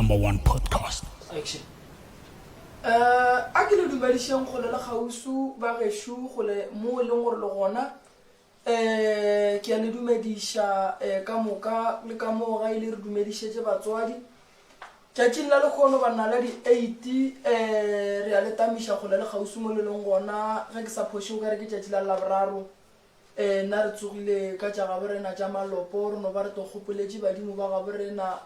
#1 podcast. Action. A ke le dumedisheng go le gausu ba geshu go le mo le gore le gona ke a le dumedisha ka moka le ka mo ga ile re dumedishetse batswadi tšatšing la lekgono ba nna la di-8 re a le tamisha go le gausu mo le leng gona ge ke sa phoshe o ka re ke tšatši la laboraro nna re tsogile ka tša gaborena tša malopo re no ba re to kgopoletše badimo ba gaborena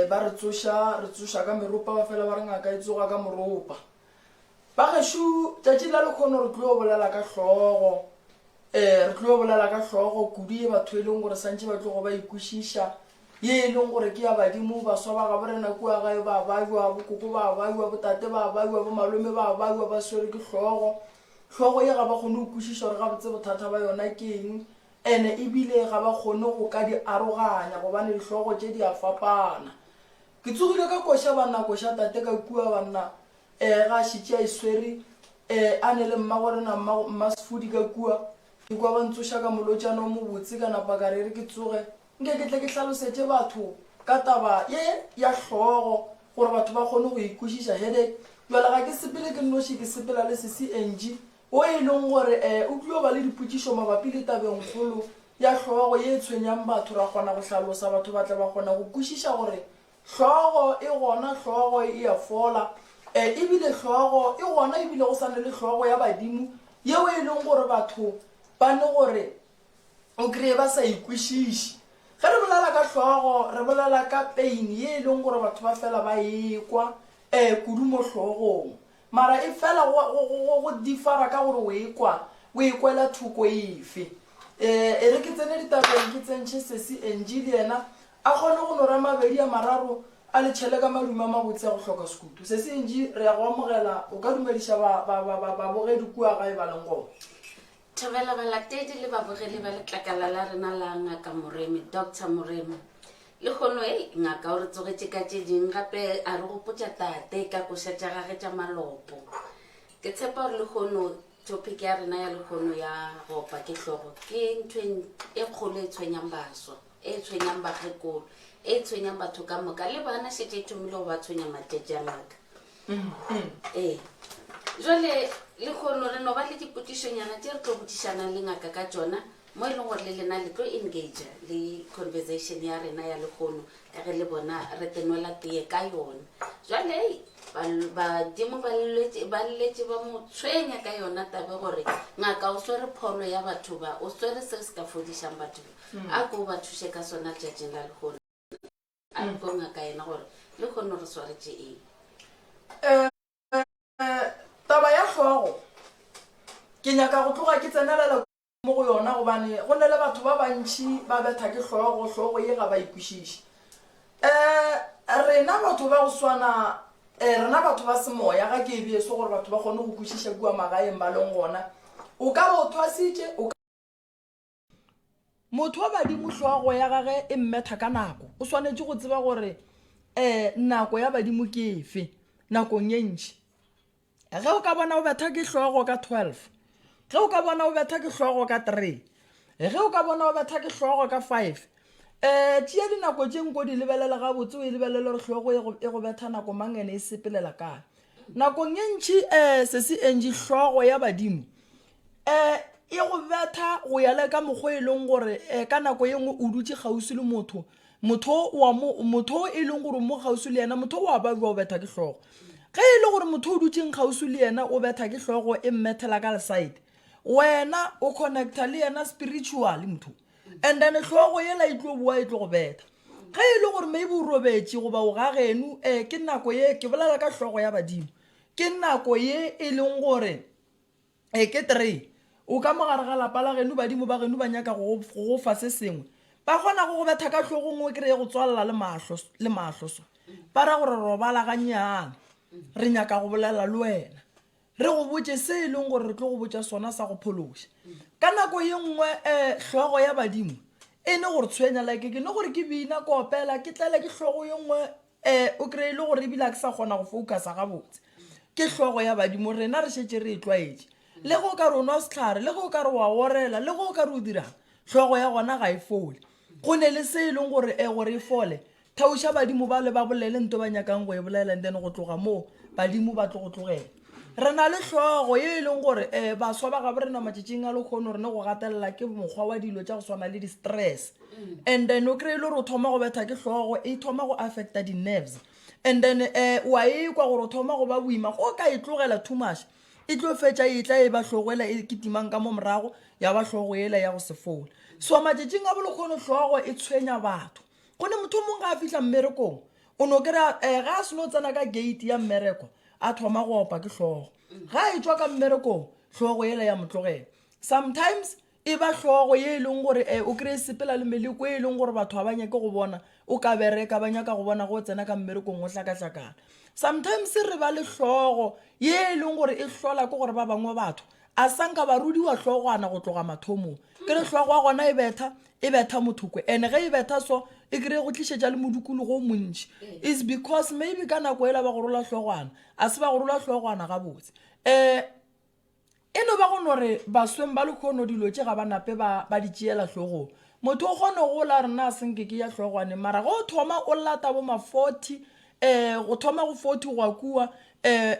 ba re tsoša ka meropa ba fela ba re ngaka e tsoga ka moropa ba geshu tšatši la lekgono re tlo bolela ka hlogo re tlo bolela ka hlogo kudu e batho e leng gore santše ba tlogo ba ikwešiša ye e leng gore ke ya badimo baswa ba gaborena kua gae ba baiwa bokoko ba baiwa botate ba baiwa bomalome ba baiwa ba swere ke hlogo ye ga ba kgone go kwešiša gore ga botse bothata ba yona ke eng ene ebile ga ba kgone go ka di aroganya gobane dihlogo tše di a fapana ke tsogile ka koša banna koša tate ka kua banna ga šitše a iswere a ne le mmagorena mmasefodi ka kua ke kwa ba ntsoša ka molotšana o mobotse ka napa ka rere ke tsoge nke ke tle ke hlalosetše batho ka taba ye ya hlogo gore batho ba kgone go ikwešiša headache jale ga ke sepele ke nnoši ke sepela le CCNG o e leng gore o tlio ba le dipotšišo mabapi le tabeng kgolo ya hlogo ye tshwenyang batho ra kgona go hlalosa batho ba tla ba kgona go kwešiša gore hlogo e gona hlogo e a fola ebile hlogo e gona ebile go sane le hlogo ya badimo yeo e leng gore batho ba ne gore o kry-e ba sa ikwešiše ge re bolela ka hlogo re bolela ka pain ye e leng gore batho ba fela ba ekwa kudu mo hlogong mara e fela go differa ka gore o ekwela thoko efe e re ke tsene ditabeng ke tsentšhe CCNG le yena a kgone go nora mabedi a mararo a le tšhele ka maduma mabotse ya go hloka sekutu CCNG re ya go amogela o ka dumediša babogedi kua gae ba leng gone Thabela balatedi le babogedi ba letlakala la rena la ngaka Moremi Dr. Moremi le kgono ngaka o re tsogetše ka tše ding gape a re gopotša tate ka koša tša gage tša malopo ke tshepa gore le kgono topic ya rena ya le kgono ya gopa ke hlogo ke ntho e kgolo e tshwenyang baswa e tshwenyang bakgekolo e tshwenyang batho ka moka le bana šetse e thomile go ba tshwenya matšatši a ngaka jwale le kgono re no ba le dipotišonyana tše re tlo botišana le ngaka ka tšona mo e leng gore le lena le tlo engage le conversation ya rena ya lekgono ka ge le bona re tenwela tee ka yona jwale badimo ba lletše ba mo tshwenya ka yona tabe gore ngaka o swere pholo ya batho ba o swere se se ka fodišang batho a ko ba thuše ka sona tšatšeng la lekgono a ko ngaka yena gore le kgono re swaretše eng taba ya hlogo ke nyaka go tloga ke tsenelela mo go yona gobane go nne le batho ba bantši ba betha ke hlogo ye ga ba ikwešiše rena batho ba go swana rena batho ba semoya ga ke ebieso gore batho ba kgone go kwešiša kua magaeng ba leng gona o ka ba o thwasitše motho wa badimo hlogo ya gage e mmetha ka nako o swanetše go tseba gore nako ya badimo ke efe nakong ye ntši ge o ka bona o betha ke hlogo ka 12 ge o ka bona o betha ke hlogo ka 3 ge o ka bona o betha ke hlogo ka 5 tšea dinako tše nko di lebelela gabotse o e lebelele gore hlogo e go betha nako mangene e sepelela kae nakong ye ntši CCNG hlogo ya badimo e go betha go ya le ka mokgwa e leng gore ka nako ye nngwe o dutse gausi le motho e leng gore mo gausi le yena motho wa ba o betha ke hlogo ge e le gore motho o dutseng gausi le yena o betha ke hlogo e mmethela ka leside wena o connecta le yena spiritually motho and then hlogo yela e tlo boa e tlo go betha ge e le gore maybe o robetše goba o ga geno ke nako ye ke bolela ka hlogo ya badimo ke nako ye e leng gore ke 3 o ka mogare ga lapa la geno badimo ba geno ba nyaka go fa se sengwe ba kgona go betha ka hlogo ngwe kry-e go tswalela le mahloso ba ra gore robala gannyane re nyaka go bolela le wena re go botse se e leng gore re tlo go botsa sona sa go phološa ka nako ye nngwe hlogo ya badimo e ne gore tshwenya like ke ne gore ke bina kopela ke tlele ke hlogo ye nngwe o kry-e le gore ebile a ke sa kgona go focusa gabotse ke hlogo ya badimo rena re šetše re e tlwaetše le go ka re o nwa setlhare le go ka re wa orela le go ka re o dirang hlogo ya gona ga e fole go ne le se e leng gore gore e fole thausha badimo ba le ba bolele nto ba nyakang go e bolela and then go tloga moo badimo ba tlo go tlogela re na le hlogo ye e leng gore baswa ba gabe re na matšatšing a le kgone re ne go gatelela ke mokgwa wa dilo tša go swana le di-stress and then o kry-e le gore o thoma go betha ke hlogo e thoma go affecta di-nerves and then wa e kwa gore o thoma go ba boima go ka e tlogela too much e tlo fetša e tla e ba hlogela e ketimang ka mo morago ya ba hlogo ela ya go se fola so matšatšing a bolekgone hlogo e tshwenya batho go ne motho mongwe ga a fitlha mmerekong o no kry-a ga a seno tsena ka gate ya mmereko a thoma go opa ke hlogo ga e tswa ka mmerekong hlogo ela ya motlogela sometimes e ba hlogo ye e leng gore o kry-e sepela le meleko e leng gore batho ba banyake go bona o ka bereka ba nyaka go bona go tsena ka mmerekong go hlakahlakana sometimes re ba le hlogo ye e leng gore e hlola ke gore ba bangwe batho a sanka ba rudiwa hlogwana go tloga mathomong ke re hlogo wa gona e betha mothokwe ene ge e betha so e kry-e go tlišetša le modukologo o montši is because maybe ka nako ela ba go rola hlogwana a se ba go rola hlogwana gabotse e no ba go nore basweng ba le kgono dilo tše ga ba nape ba di tšeela hlogong motho o kgone go la rena a senke ke ya hlogwane mara go thoma o lata bo ma 40 go thoma go 40 go akua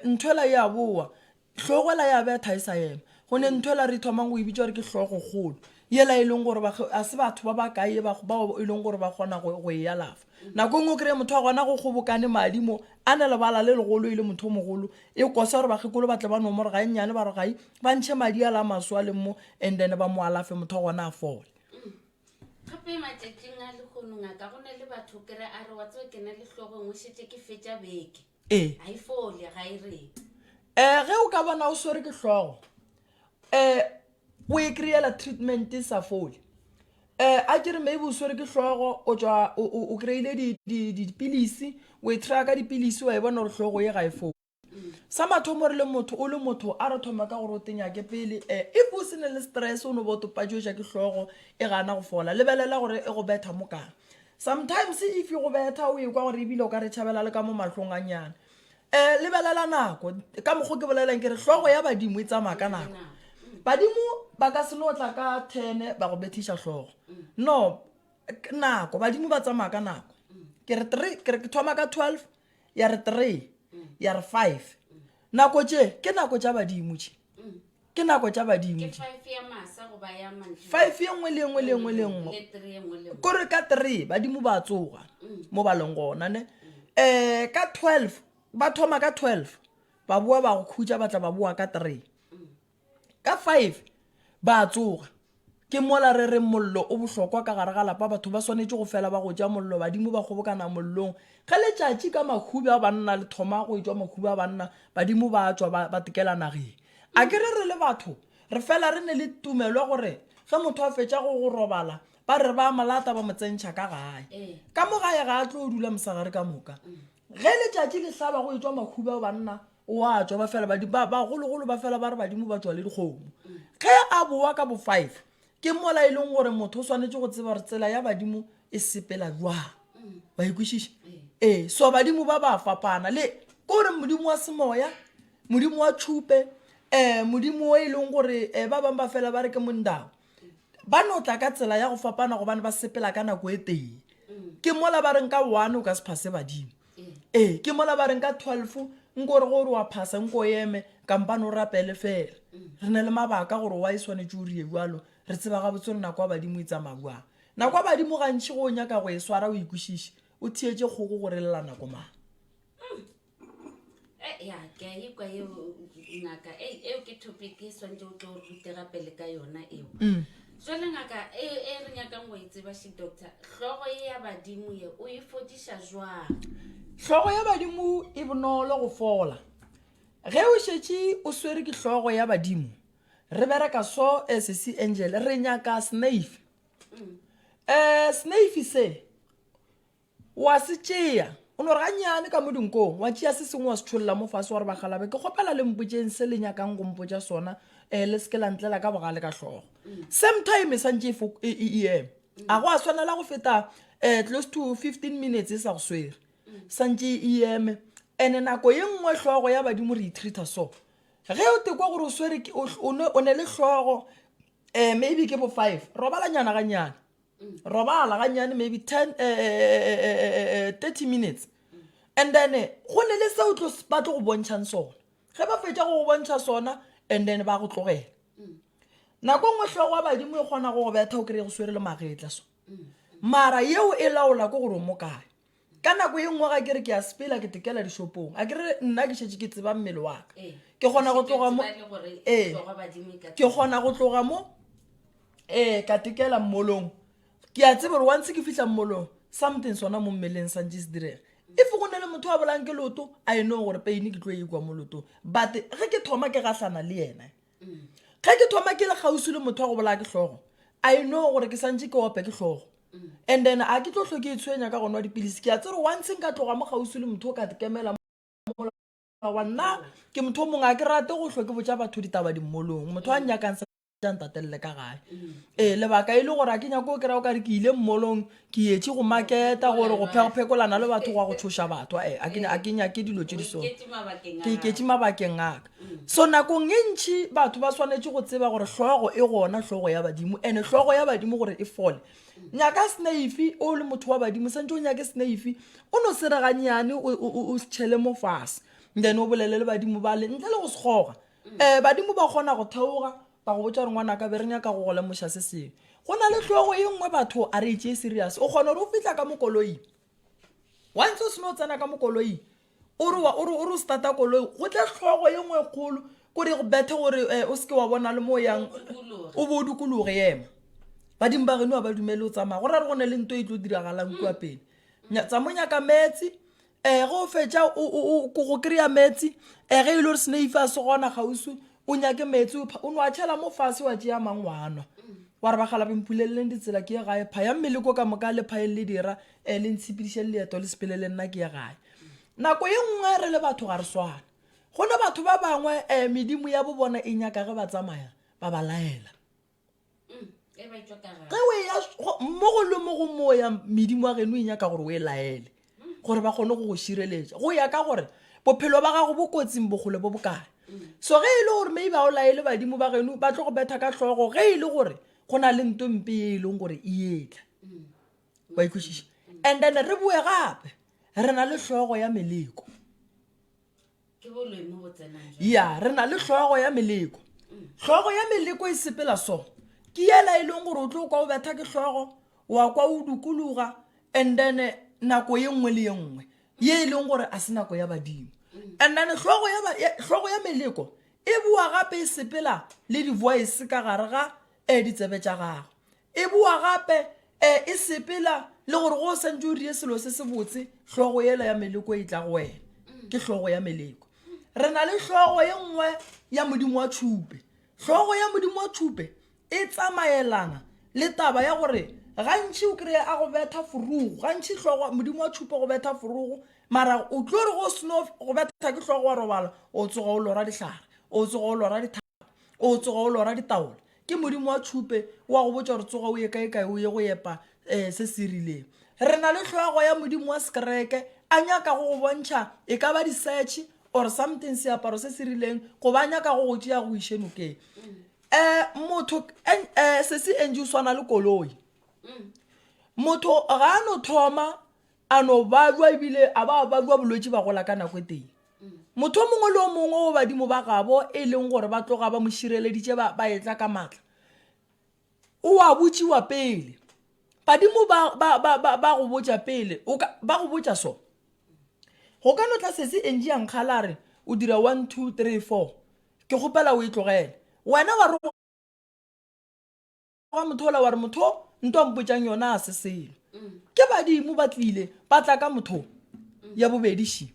nthwela ya boa hlogela ya betha e sa ema go ne nthwela re thomang go ibitša gore ke hlogo kgolo yela e leng gore a se batho ba ba kae ba e leng gore ba kgona go e alafa nako ngwe o kry-e motho a gona go kgobokane madimo a ne lebala le legolo e le motho o mogolo e kosa gore bagekolo ba tle ba nomore ga e nnyane ba re gai ba ntšhe madi a la maswa le mo and then ba mo alafe motho a gona a fole gape matšatšing a lekgonong a ka go ne le batho kere a re wa tsewe ke na le hlogong o šetse ke fetša beke ga e fole ga e reng ge o ka bona o swere ke hlogo o e kry-ela treatment e sa fole a kere maybe o swere ke hlogo o kry-ile dipilisi o e try ka dipilisi wa e bona gore hlogo ye ga e fole sa mathomo re le motho o le motho a re thoma ka gore o tenyake pele if o sene le stress o no botopatšoša ke hlogo e gana go fola lebelela gore e go betha mo kang sometimes if e go betha o e kwa gore ebile o ka re tšhabela le ka mo mahlong a nyane lebelela nako ka mokgo ke bolelang ke re hlogo ya badimo e tsamaya ka nako badimo ba ka seno tla ka 10 ba go bethiša hlogo no nako badimo ba tsamaya ka nako ke re thoma ka 12 ya re 3 ya re 5 nako tše ke nako tša badimo tše ke nako tša badimo tše 5 ye nngwe le nngwe le nngwe le nngwe kore ka 3 badimo ba tsoga mo ba leng gona ne ka 12 ba thoma ka 12 ba bua ba go khutša ba tla ba bua ka 3 ka 5 ba tsoga ke mola re re mollo o bohlokwa ka gare ga lapa batho ba swanetše go fela ba go ja mollo badimo ba kgobokana mollong ge letšatši ka makhube a banna le thoma go etšwa makhube a banna badimo ba tšwa ba tekela nageng a ke re le batho re fela re ne le tumelo gore ge motho a fetša go robala ba re ba malata ba mo tsentšha ka gae ka mo gae ga a tlo dula mosagare ka moka ge letšatši le hlaba go etšwa makhube a banna o a tšwa ba fela bagologolo ba fela ba re badimo ba tšwa le dikgomo ge a boa ka bo 5 ke mola e leng gore motho o swanetše go tseba gore tsela ya badimo e sepela jwang ba ikwešiša so badimo ba ba fapana le kore modimo wa semoya modimo wa tšhupe modimo e leng gore ba bang ba fela ba re ke mondao ba no tla ka tsela ya go fapana gobane ba sepela ka nako e teng ke mola ba reng ka 1 o ka se phase badimo ke mola ba reng ka 12 nkore gore wa phasa nko eme kampane o rapele fela re ne le mabaka gore wa e swanetše o rie jalo re tseba ga botse nako ya badimo e tsamaya nako ya badimo gantši go nyaka go e swara o ikwešiše o thietše kgogo gore lela nako mang ya ke a ikwa eo ngaka eo ke topic e swantse o tlo rutega pele ka yona eo jwale ngaka e re nyakang go e tseba she doctor hlogo e ya badimo ye o e fodiša jwang hlogo ya badimo e bonolo go fola ge o šetše o swere ke hlogo ya badimo re bereka so SC Angel re nyaka snaife snaife se wa se tšea o no re ganyane ka mo dinkong wa tšea se sengwe wa se tšholola mo fase wa re bagalabe ke kgopela le mpotšeng se le nyakang go mpotša sona le seke la ntlela ka bogale ka hlogo same time e santše em a go a swanela go feta close to 15 minutes e sa go swere santše em ene nako ye nngwe hlogo ya badimo re itreata so ge o tekwa gore o swere o ne le hlogo maybe ke bo 5 robalanyana ganyana robala ganyane maybe 30 minutes and then go le le seo tlo ba tlo go bontshang sona ge ba fetša go bontšha sona and then ba go tlogela nako ngwe hlogo wa badimo e kgona go betha o kry go swere le magetla so mara yeo e laola ko gore mo kae ka nako e nngwe ga kere ke a sepela ke tekela dishopong a kere nna ke šetse ke tseba mmele wa ka ke kgona go tloga mo ke kgona go tloga mo ka tekela mmolong ke a tseba gore once ke fihla mmolong something sona mo mmeleng sa ntse se direga if go ne le motho a bolang ke loto I know gore pain ke tlo e kwa mo lotong but ge ke thoma ke gahlana le yena ge ke thoma ke le gausi le motho a go bola ke hlogo I know gore ke santse ke ope ke hlogo and then a ke tlo hloke e tshwenya ka go nwa dipilisi ke a tsere once nka tloga mo gausi le motho o ka tekemela wa nna ke motho mongwe a ke rate go hloke botsa batho ditaba di mmolong motho a nyakang sa ntatelele ka gae lebaka e le gore a ke nyako o kry-a o kare ke ile mmolong ke etše go maketa gore go phekolana le batho go a go tshoša batho a ke nyake dilo tše di sone ke iketse mabakeng aka so nakong e ntšhi batho ba swanetše go tseba gore hlogo e gona hlogo ya badimo and hlogo ya badimo gore e fole nyaka snaifi o le motho wa badimo santse o nyake snaifi o no sereganyane o tšhele mo fase then o bolele le badimo ba le ntle le go sekgoga badimo ba kgona go theoga ba go botsa gore ngwana ka be re nyaka go gola moša se sengwe go na le hlogo e nngwe batho a re tšee serious o kgona gore o fitlha ka mo koloing once o seno o tsena ka mo koloing o re o starta koloi go tle hlogo e nngwe kgolo kore go bethe gore o seke wa bona le mo yang o bo o dukologe ema badimo ba geno ba dumele o tsamaya go ra re go ne le nto e tlo diragalang kua pele tsa mo nyaka metsi go fetša go kry-a metsi ge e le gore snaife a se gona gausi o nyake metsi o no a tšhela mo fase wa tšea mang wanwa wa re ba galapempuleleleng ditsela ke ye gae pha ya mmele ko ka moka le phae le dira le ntshepediše leeto le sepelele nna ke ye gae nako ye nngwe re le batho ga re swana go ne batho ba bangwe medimo ya bo bona e nyaka ge ba tsamaya ba ba laela mo go le mo go moya medimo wa geno e nyaka gore o e laele gore ba kgone go go šireletša go ya ka gore bophelo ba gago bo kotsing bogole bo bokae so ge e le gore maybe ba o laele badimo ba geno ba tlo go betha ka hlogo ge e le gore go na le nto mpe e leng gore e etla ba ikwešiša and then re bue gape re na le hlogo ya meleko ya re na le hlogo ya meleko hlogo ya meleko e sepela so ke yela e leng gore o tlo kwa o betha ke hlogo wa kwa o dukologa and then nako ye nngwe le ye nngwe ye e leng gore a se nako ya badimo and then hlogo ya meleko e bua gape e sepela le di-voice ka gare ga ditsebe tša gago e bua gape e sepela le gore go santse o rie selo se se botse hlogo yela ya meleko e tla go wena ke hlogo ya meleko re na le hlogo ye nngwe ya modimo wa tšhupe hlogo ya modimo wa tšhupe e tsamaelana le taba ya gore gantši o kry-a a go betha forogo gantši hlogo modimo wa tšhupe go betha forogo mara o tlo re go seno go betha ke hlogo wa robala o tsoga o lora dihlare o tsoga o lora dithapa o tsoga o lora ditaola ke modimo wa tšhupe wa go botsa gore tsoga o ye kae o ye go epa se se rileng re na le hlogo ya modimo wa sekereke a nyaka go go bontšha e ka ba di-search or something seaparo se se rileng go ba nyaka go go tšea go išenokeng motho se se enje o swana le koloi motho ga a no thoma a no badwa ebile a ba badwa bolwetse ba gola ka nako e teng motho mongwe le o mongwe o badimo ba gabo e leng gore ba tloga ba mo šireleditše ba etla ka matla o a botšiwa pele badimo ba go botša pele ba go botša so go ka no tla se se enje yang kgalare o dira 1 2 3 4 ke gopela o e tlogele wena wa re wa motho la wa re motho nto mpotšang yona a se selo ke badimo ba tlile ba tla ka motho ya bobediši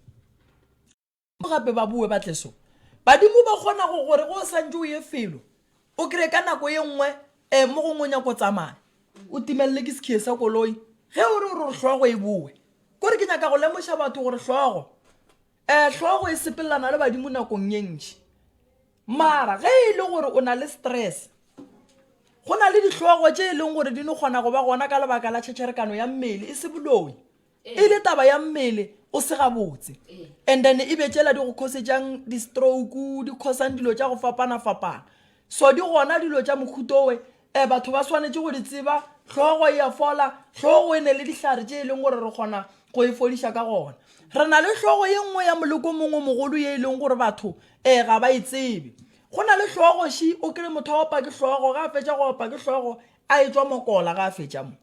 gape ba bue ba tle so badimo ba kgona go gore go santse o ye felo o kry ka nako ye nngwe mo go ngonya go tsamaya o timelele ke sekgie sa koloi ge o re hlogo e bue kore ke nyaka go lemoša batho gore hlogo e sepelelana le badimo nakong ye ntši mara ge e le gore o na le stress go na le dihlogo tše e leng gore di no kgona go ba gona ka lebaka la tšhetšerekano ya mmele e se boloi e le taba ya mmele o se gabotse and then e be tšela di go khosetšang di-stroke di khosang dilo tša go fapana-fapana so di gona dilo tša mokhutowe batho ba swanetše go di tseba hlogo ya fola hlogo ene le dihlare tše leng gore re gona go e fodiša ka gona re na le hlogo ye nngwe ya moleko mongwe mogolo ye leng gore batho ga ba itsebe go na le hlogo shi o kire motho a opa ke hlogo ga fetša go opa ke hlogo a etswa mokola ga fetša mo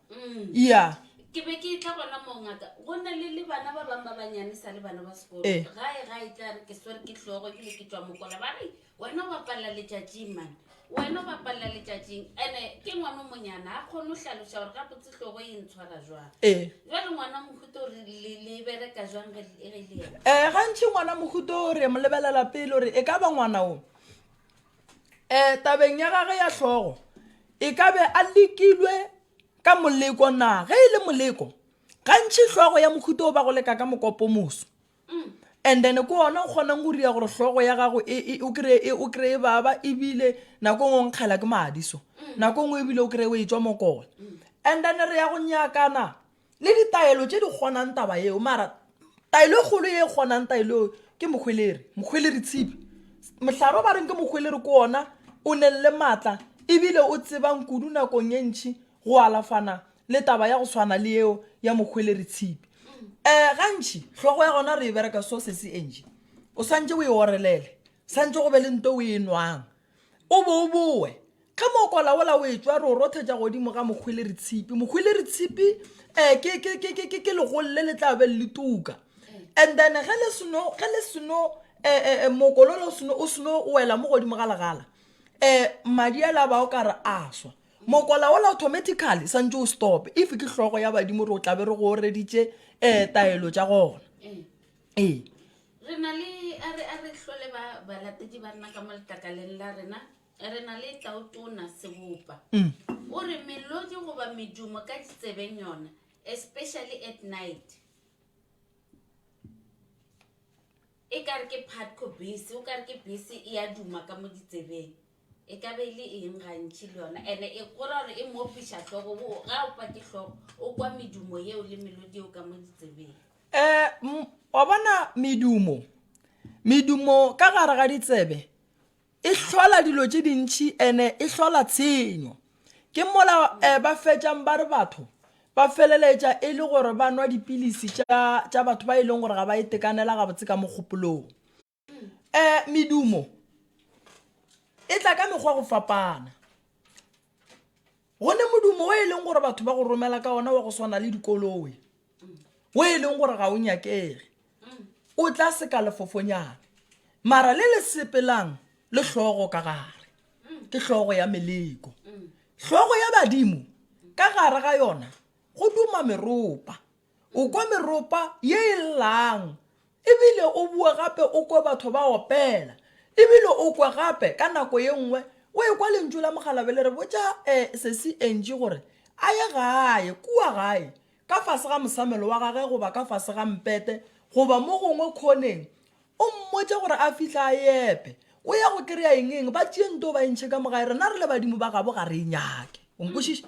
ya ke be ke tla gona mo ngaka go na le bana ba bang ba banyane sa le bana ba sekolo ga e tla re ke swere ke hlogo ebile ke tswa mokola ba re wena o bapalla letšatšing man wena o bapalla letšatšing ene ke ngwana monyana a kgone o hlaloša gore ga botse hlogo e ntshwara jwang jwale ngwana mohuta gore le bereka jwang ge le yena gantši ngwana mohuta o re mo lebelela pele gore e ka ba ngwana o tabeng ya gage ya hlogo e ka be a lekilwe ka moleko na ge e le moleko gantši hlogo ya mohuta o ba go leka ka mokopo moso and then ko ona o kgonang go ria gore hlogo ya gago o kry-e baba ebile nako ngwe nkgela ke madiso nako ngwe ebile o kry-e o etswa mokola and then re ya go nyakana le ditaelo tše di kgonang taba yeo mara taelo e kgolo ye e kgonang taelo ke mokgweleri tshipi mohlaro ba reng ke mokgweleri ko ona o nelle maatla ebile o tsebang kudu nakong ye ntšhi go alafana le taba ya go swana le eo ya mokgweleri tshipi gantši hlogo ya gona re e bereka so se se enje o santse o e orelele santse go be le nto o e nwang o bo o boe ka mokola ola o etswa re o rothetša godimo ga mokgweleri tshipi ke legolle le tla be le tuka and then ge le seno mokololo o seno o wela mo godimo ga legala madi a la ba o ka re a swa mokola ola automatically santse o stop if ke hlogo ya badimo re o tlabe re go reditše taelo tša gona re na le a re hlole balatedi ba rena ka mo letakaleng la rena re na le Tlaotona Sebopa o re melodi goba medumo ka ditsebeng yona especially at night e ka re ke phatko busy o ka re ke busy e a duma ka mo ditsebeng e ka be ile eng gantši le yona ene e gora gore e mopiša hlogo ga o pa ke hlogo o kwa medumo yeo le melodi eo ka mo ditsebeng wa bona medumo ka gare ga ditsebe e hlola dilo tše dintšhi ene e hlola tshenyo ke mola ba fetšang ba re batho ba feleletša e le gore ba nwa dipilisi tša batho ba e leng gore ga ba itekanela gabotse ka mogopolong medumo e tla ka mekgwa go fapana gone modumo o e leng gore batho ba go romela ka ona wa go swana le dikoloi o e leng gore ga o nyakege o tla se ka lefofonyana mara le sepelang le hlogo ka gare ke hlogo ya meleko hlogo ya badimo ka gare ga yona go duma meropa o kwa meropa ye e llang ebile o bua gape o kwa batho ba opela ebile o kwa gape ka nako ye nngwe o e kwa lentšu la mogalabe le re botša se enje gore a ye gae kua gae ka fase ga mosamelo wa gage goba ka fase ga mpete goba mo gongwe khoneng o mmotse gore a fitlha a epe o ya go kry-a eng ba tšee nto ba ntšhe ka mogae rena re le badimo ba gabo ga re e nyake o nkwešiša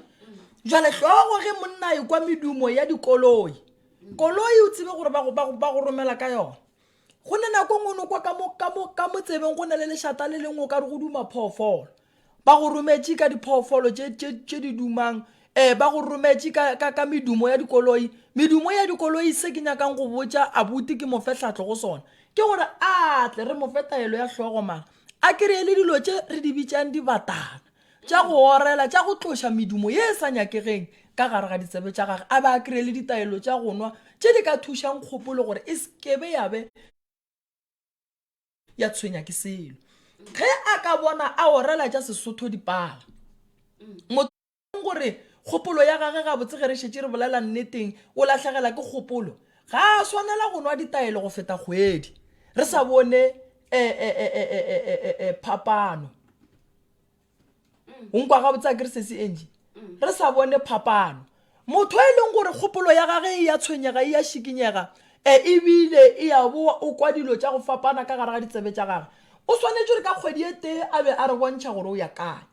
jale hlogo ge monna e kwa medumo ya dikoloi o tsebe gore ba go romela ka yona go ne nako ngwe kwa ka mo tsebeng go na le lešata le lengwe ka re go duma phoofolo ba go rometše ka diphoofolo tše di dumang ba go rometše ka medumo ya dikoloi se ke nyakang go botša abuti ke mofetlhatlo go sona ke gore a tle re mofetaelo ya hlogomana a kry-e le dilo tše re di bitšang dibatana tša go orela tša go tloša medumo ye e sa nyakegeng ka gare ga ditsebe tša gage a ba a kry-e le ditaelo tša go nwa tše di ka thušang kgopolo gore e sekebe yabe ya tshwenya ke selo ge a ka bona a orela tša Sesotho dipala motho gore kgopolo ya gage ga botse ge re šetše re bolela nneteng o lahlegela ke kgopolo ga a swanela go nwa ditaelo go feta kgwedi re sa bone phapano o nkwa ga botse a ke re se se enje re sa bone phapano motho e leng gore kgopolo ya gage e ya tshwenyega e ya šikinyega ebile e ya boa o kwa dilo tša go fapana ka gare ga ditsebe tša gage o swanetše re ka kgwedi e tee a be a re bontšha gore o ya kae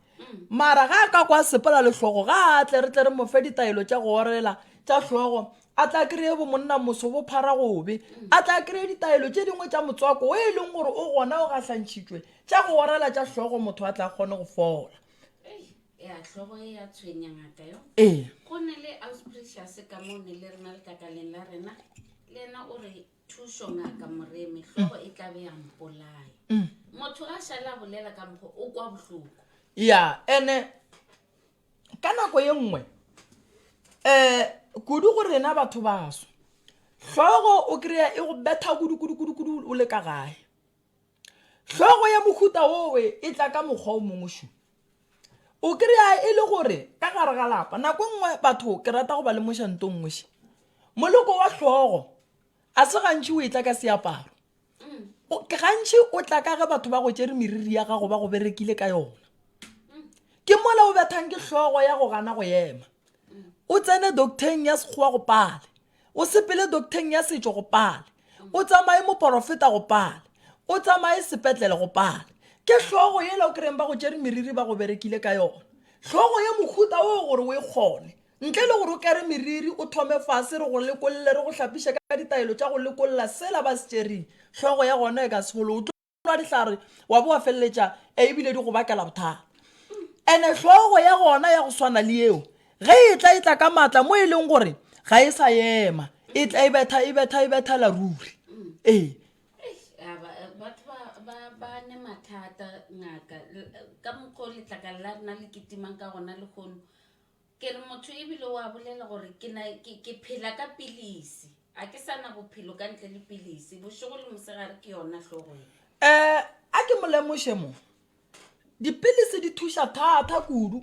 mara ga a ka kwa sepela le hlogo ga a tle re mofe ditaelo tša go orela tša hlogo a tla kry-e bo monna moso bo phara gobe a tla kry-e ditaelo tše dingwe tša motswako o e leng gore o gona o gahlantšhitšwe tša go orela tša hlogo motho a tla kgone go fola ya tlhogo e ya tshwenya ngaka yo go ne le auspicious ka mo ne le rena le kakaleng la rena lena o re thuso ngaka moremi tlhogo e tla be ya mpolaya motho a shala bolela ka mpho o kwa bohloko ya ene ka nako ye nngwe kudu go rena batho baso tlhogo o kry-a e go betha kudu o le ka gae tlhogo ya mohuta owe e tla ka mokgwa o mongwe shu o kry-a e le gore ka gare ga lapa nako nngwe batho ke rata go ba le mošanto nngwe she moloko wa tlhogo a se gantši o e tla ka seaparo ke gantši o tla ka ge batho ba go tšere meriri ya gago ba go berekile ka yona ke mola o bethang ke tlhogo ya go gana go ema o tsene docteng ya sekgowa go pale o sepele docteng ya setšo go pale o tsamaye moporofeta go pale o tsamaye sepetlele go pale ke tlhogo yela o kreng ba go tšere meriri ba go berekile ka yona tlhogo ya mohuta o gore o e kgone ntle le gore o kere meriri o thome fase re go lekolle re go hlapiša ka ditaelo tša go lekolla sela ba se tšereng tlhogo ya gona e ka segolo o tloa dihlare wa bo wa feleletša ebile di go bakela bothata ene tlhogo ya gona ya go swana le eo ge e tla ka maatla mo e leng gore ga e sa ema e tla e betha la ruri batho ba ne mathata ngaka ka mokgwa letlaka la rena le ketimang ka gona le kgono ke re motho ebile wa bolela gore ke phela ka pilisi a ke sana bophelo ka ntle le pilisi bošego le mosegare ke yona tlhogo a ke molemoše mo dipilisi di thuša thata kudu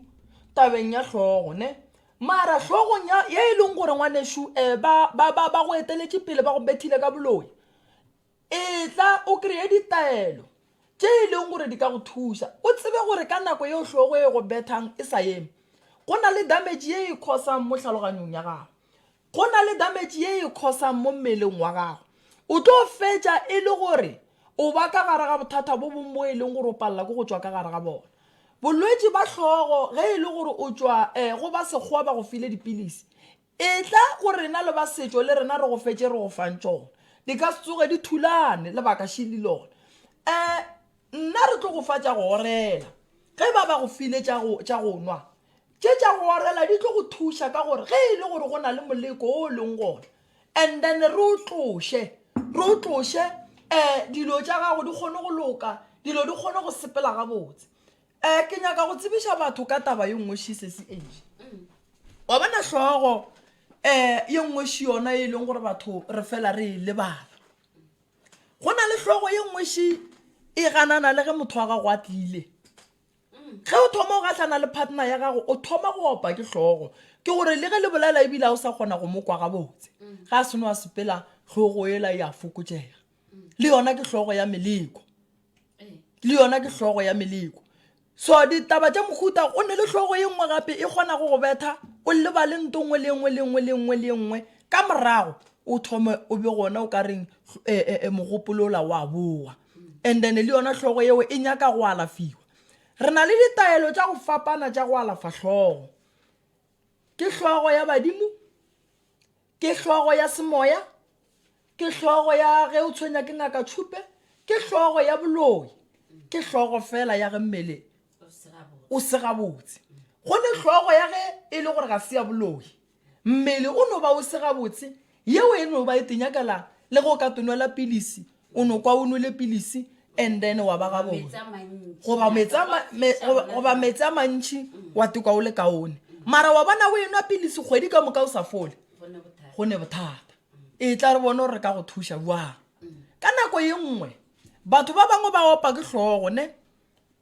tabeng ya tlhogo ne mara tlhogong ye e leng gore ngwanešo ba go eteletše pele ba go bethile ka boloi e tla o kry-e ditaelo tše e leng gore di ka go thuša o tsebe gore ka nako yeo tlhogo e go bethang e sa eme go na le damage ye e khosang mo tlhaloganyong ya gago go na le damage ye e khosang mo mmeleng wa gago o tlo fetša e le gore o ba ka gare ga bothata bo bo mo e leng gore o palela ke go tšwa ka gare ga bona bolwetši ba tlhogo ge e le gore o tšwa go ba sekgowa ba go file dipilisi e tla gore rena le ba setšo le rena re go fetše re go fang tšona di ka se tsoge di thulane le bakašhi le lona nna re tlo go fa tša go orela ge ba go file tša go nwa tša go orela di tlo go thuša ka gore ge e le gore go na le moleko o leng gona and then re o tloše dilo tša gago di kgone go loka dilo di kgone go sepela gabotse ke nyaka go tsebiša batho ka taba ye nngwe sese age wa bona tlhogo ye nngwe shi yona e leng gore batho re fela re lebala go na le tlhogo ye nngwe shi e ganana le ge motho wa gago a tlile ge o thoma o gatlana le partner ya gago o thoma go opa ke tlhogo ke gore le ge le bolela ebile o sa kgona go mo kwa gabotse ga a seno a sepela tlhogo ela e a fokotsega le yona ke tlhogo ya meleko so ditaba tša mohuta o ne le tlhogo ye nngwe gape e kgona go go betha o lebale nto nngwe le nngwe ka morago o thome o be gona o ka reng mogopolola wa boa and then le yona tlhogo yeo e nyaka go alafiwa re na le ditaelo tša go fapana tša go alafa tlhogo ke tlhogo ya badimo ke tlhogo ya semoya ke tlhogo ya ge o tshwenya ke ngaka tšhupe ke tlhogo ya boloi ke tlhogo fela ya ge mmele o se gabotse go ne tlhogo ya ge e le gore ga se ya boloi mmele o no ba o se gabotse yeo e no ba e tenyakela le go ka tonela pilisi o no kwa o nwele pilisi and then wa ba gabotse go ba metsi a mantši wa tikwa o le kaone mara wa bona o enwa pilisi kgwedi ka moka o sa fole go ne bothata e tla re bone gore ka go thuša jwang ka nako ye nngwe batho ba bangwe ba opa ke tlhogo ne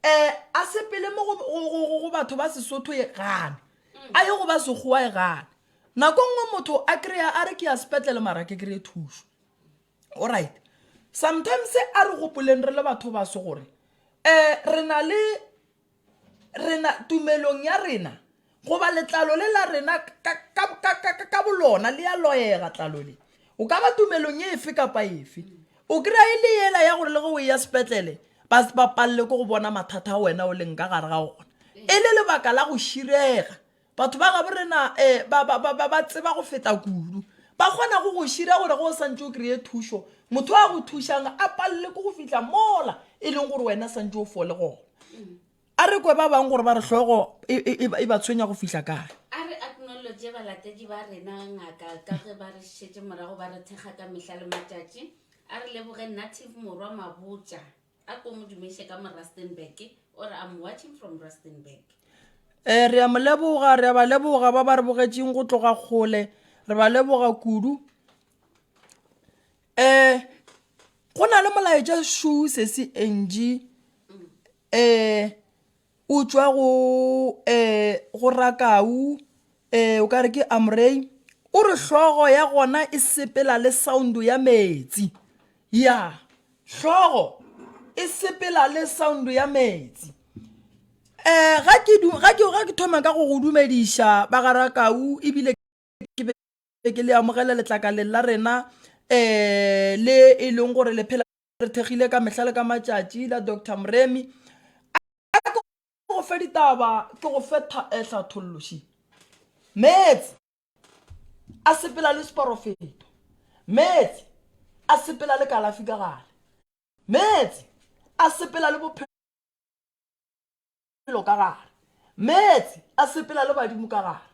a sepele mo go batho ba Sesotho e gane a ye go ba Sekgowa e gane nako nngwe motho a kry-a a re ke ya sepetlele mara ke kry-e thušo alright sometimes a re gopoleng re le batho ba se gore rena tumelong ya rena go ba letlalo le la rena ka bolona le ya loyega tlalo le o ka ba tumelong ye efe kapa efe o kry-a le yela ya gore le go ya sepetlele ba palle ko go bona mathata a wena o leng ka gare ga gona e le lebaka la go širega batho ba gabe rena ba tseba go feta kudu ba kgona go šira gore go santse o kry-e thušo motho a go thušang a palle ko go fitlha mola e leng gore wena santse o fole gona a re kwe ba bang gore ba re hlogo e ba tshwenya go fihla kae a re acknowledge balatedi ba rena ngaka ka ge ba re šetse morago ba re thekga ka mehla le matšatši a re leboge native morwa mabotja a ko modumeše ka mo Rustenburg or I'm watching from Rustenburg re a mo leboga re a ba leboga ba ba re bogetšeng go tloga kgole re ba leboga kudu go na le molaetša shu se se NG o tswa go rakau o ka re ke Amrei o re hlogo ya gona e sepela le sound ya metsi ya hlogo e sepela le sound ya metsi ga ke thoma ka go dumediša ba ga rakau ebile ke le amogela letlakaleng la rena le e leng gore le phela re thegile ka mehla le ka matšatši la Dr. Mremi go fe ditaba ke go fe hlatholloši metsi a sepela le sporofeto metsi a sepela le kalafi ka gare metsi a sepela le bophelo ka gare metsi a sepela le badimo ka gare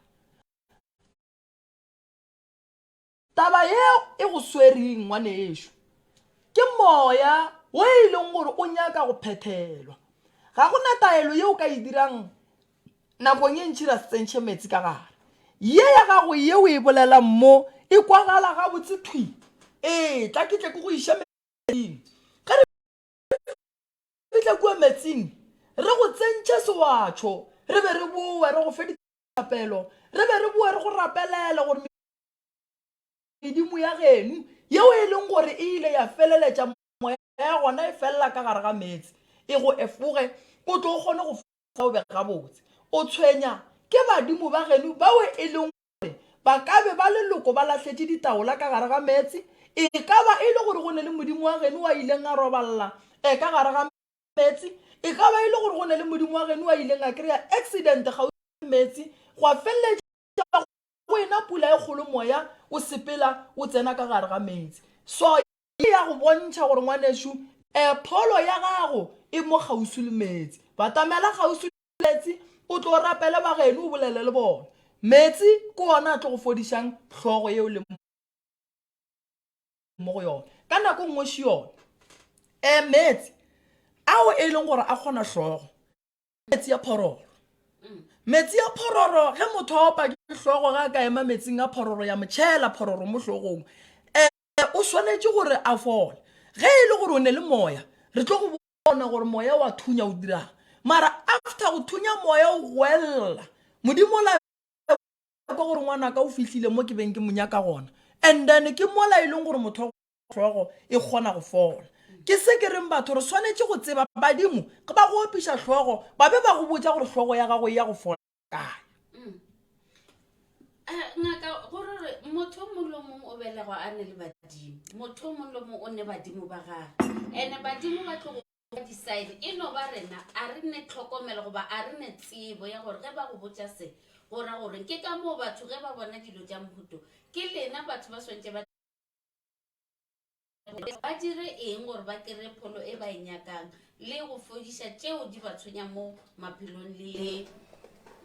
taba yeo e go swereng ngwane ešo ke moya o e leng gore o nyaka go phethelwa ga gona taelo yeo ka e dirang nakong ye ntšhi ra tsentšhe metsi ka gare ye ya gago ye o e bolelang mo e kwagala ga botse thwi tla ke tle ke go iša metsing ga re fitlha kua metsing re go tsentšhe sewatšho re be re boe re go fe ditapelo re be re boe re go rapelele gore medimo ya geno yeo e leng gore e ile ya feleletša moya ya gona e felela ka gare ga metsi e go efoge o tlo o kgone go fa o be gabotse o tshwenya ke badimo ba geno bao e leng gore ba ka be ba leloko ba latlhetše ditaola ka gare ga metsi e ka ba e le gore go ne le modimo wa geno wa ileng a robalela ka gare ga metsi e ka ba e le gore go ne le modimo wa geno wa ileng a kry-a accident ga metsi go a feleletša wena pula e kgolo moya o sepela o tsena ka gare ga metsi so e ya go bontšha gore ngwanešu pholo ya gago e mo kgauswi le metsi batamela kgauswi le metsi o tlo rapele ba geno o bolele le bona metsi ke ona a tlo go fodišang hlogo yeo le mo go yona ka nako ngweši yona metsi ao e leng gore a kgona hlogo metsi ya phororo metsi ya phororo ge motho a opa ke hlogo ga ka ema metsing a phororo ya motšhela phororo mo hlogong o swanetše gore a fole ge e le gore o ne le moya re tlo go bona gore moya wa thunya o dirang mara after go thunya moya o goelela modimo la ka gore ngwana ka o fihlile mo ke beng ke monyaka gona and then ke mola e leng gore motho hlogo e kgona go fola ke se ke reng batho re swanetše go tseba badimo ke ba go opiša hlogo ba be ba go botša gore hlogo ya gago ya go fola kae ngaka gore motho mongwe le mongwe o belegwa a ne le badimo motho mongwe le mongwe o ne badimo ba gage ene badimo ba tlo go decide e no ba rena a re ne tlhokomela goba a re ne tsebo ya gore ge ba go botša se gora gore ke ka moo batho ge ba bona dilo tša mohuto ke lena batho ba swantše ba dire eng gore ba kry pholo e ba e nyakang le go fodiša tšeo di ba tshwenya mo maphelong le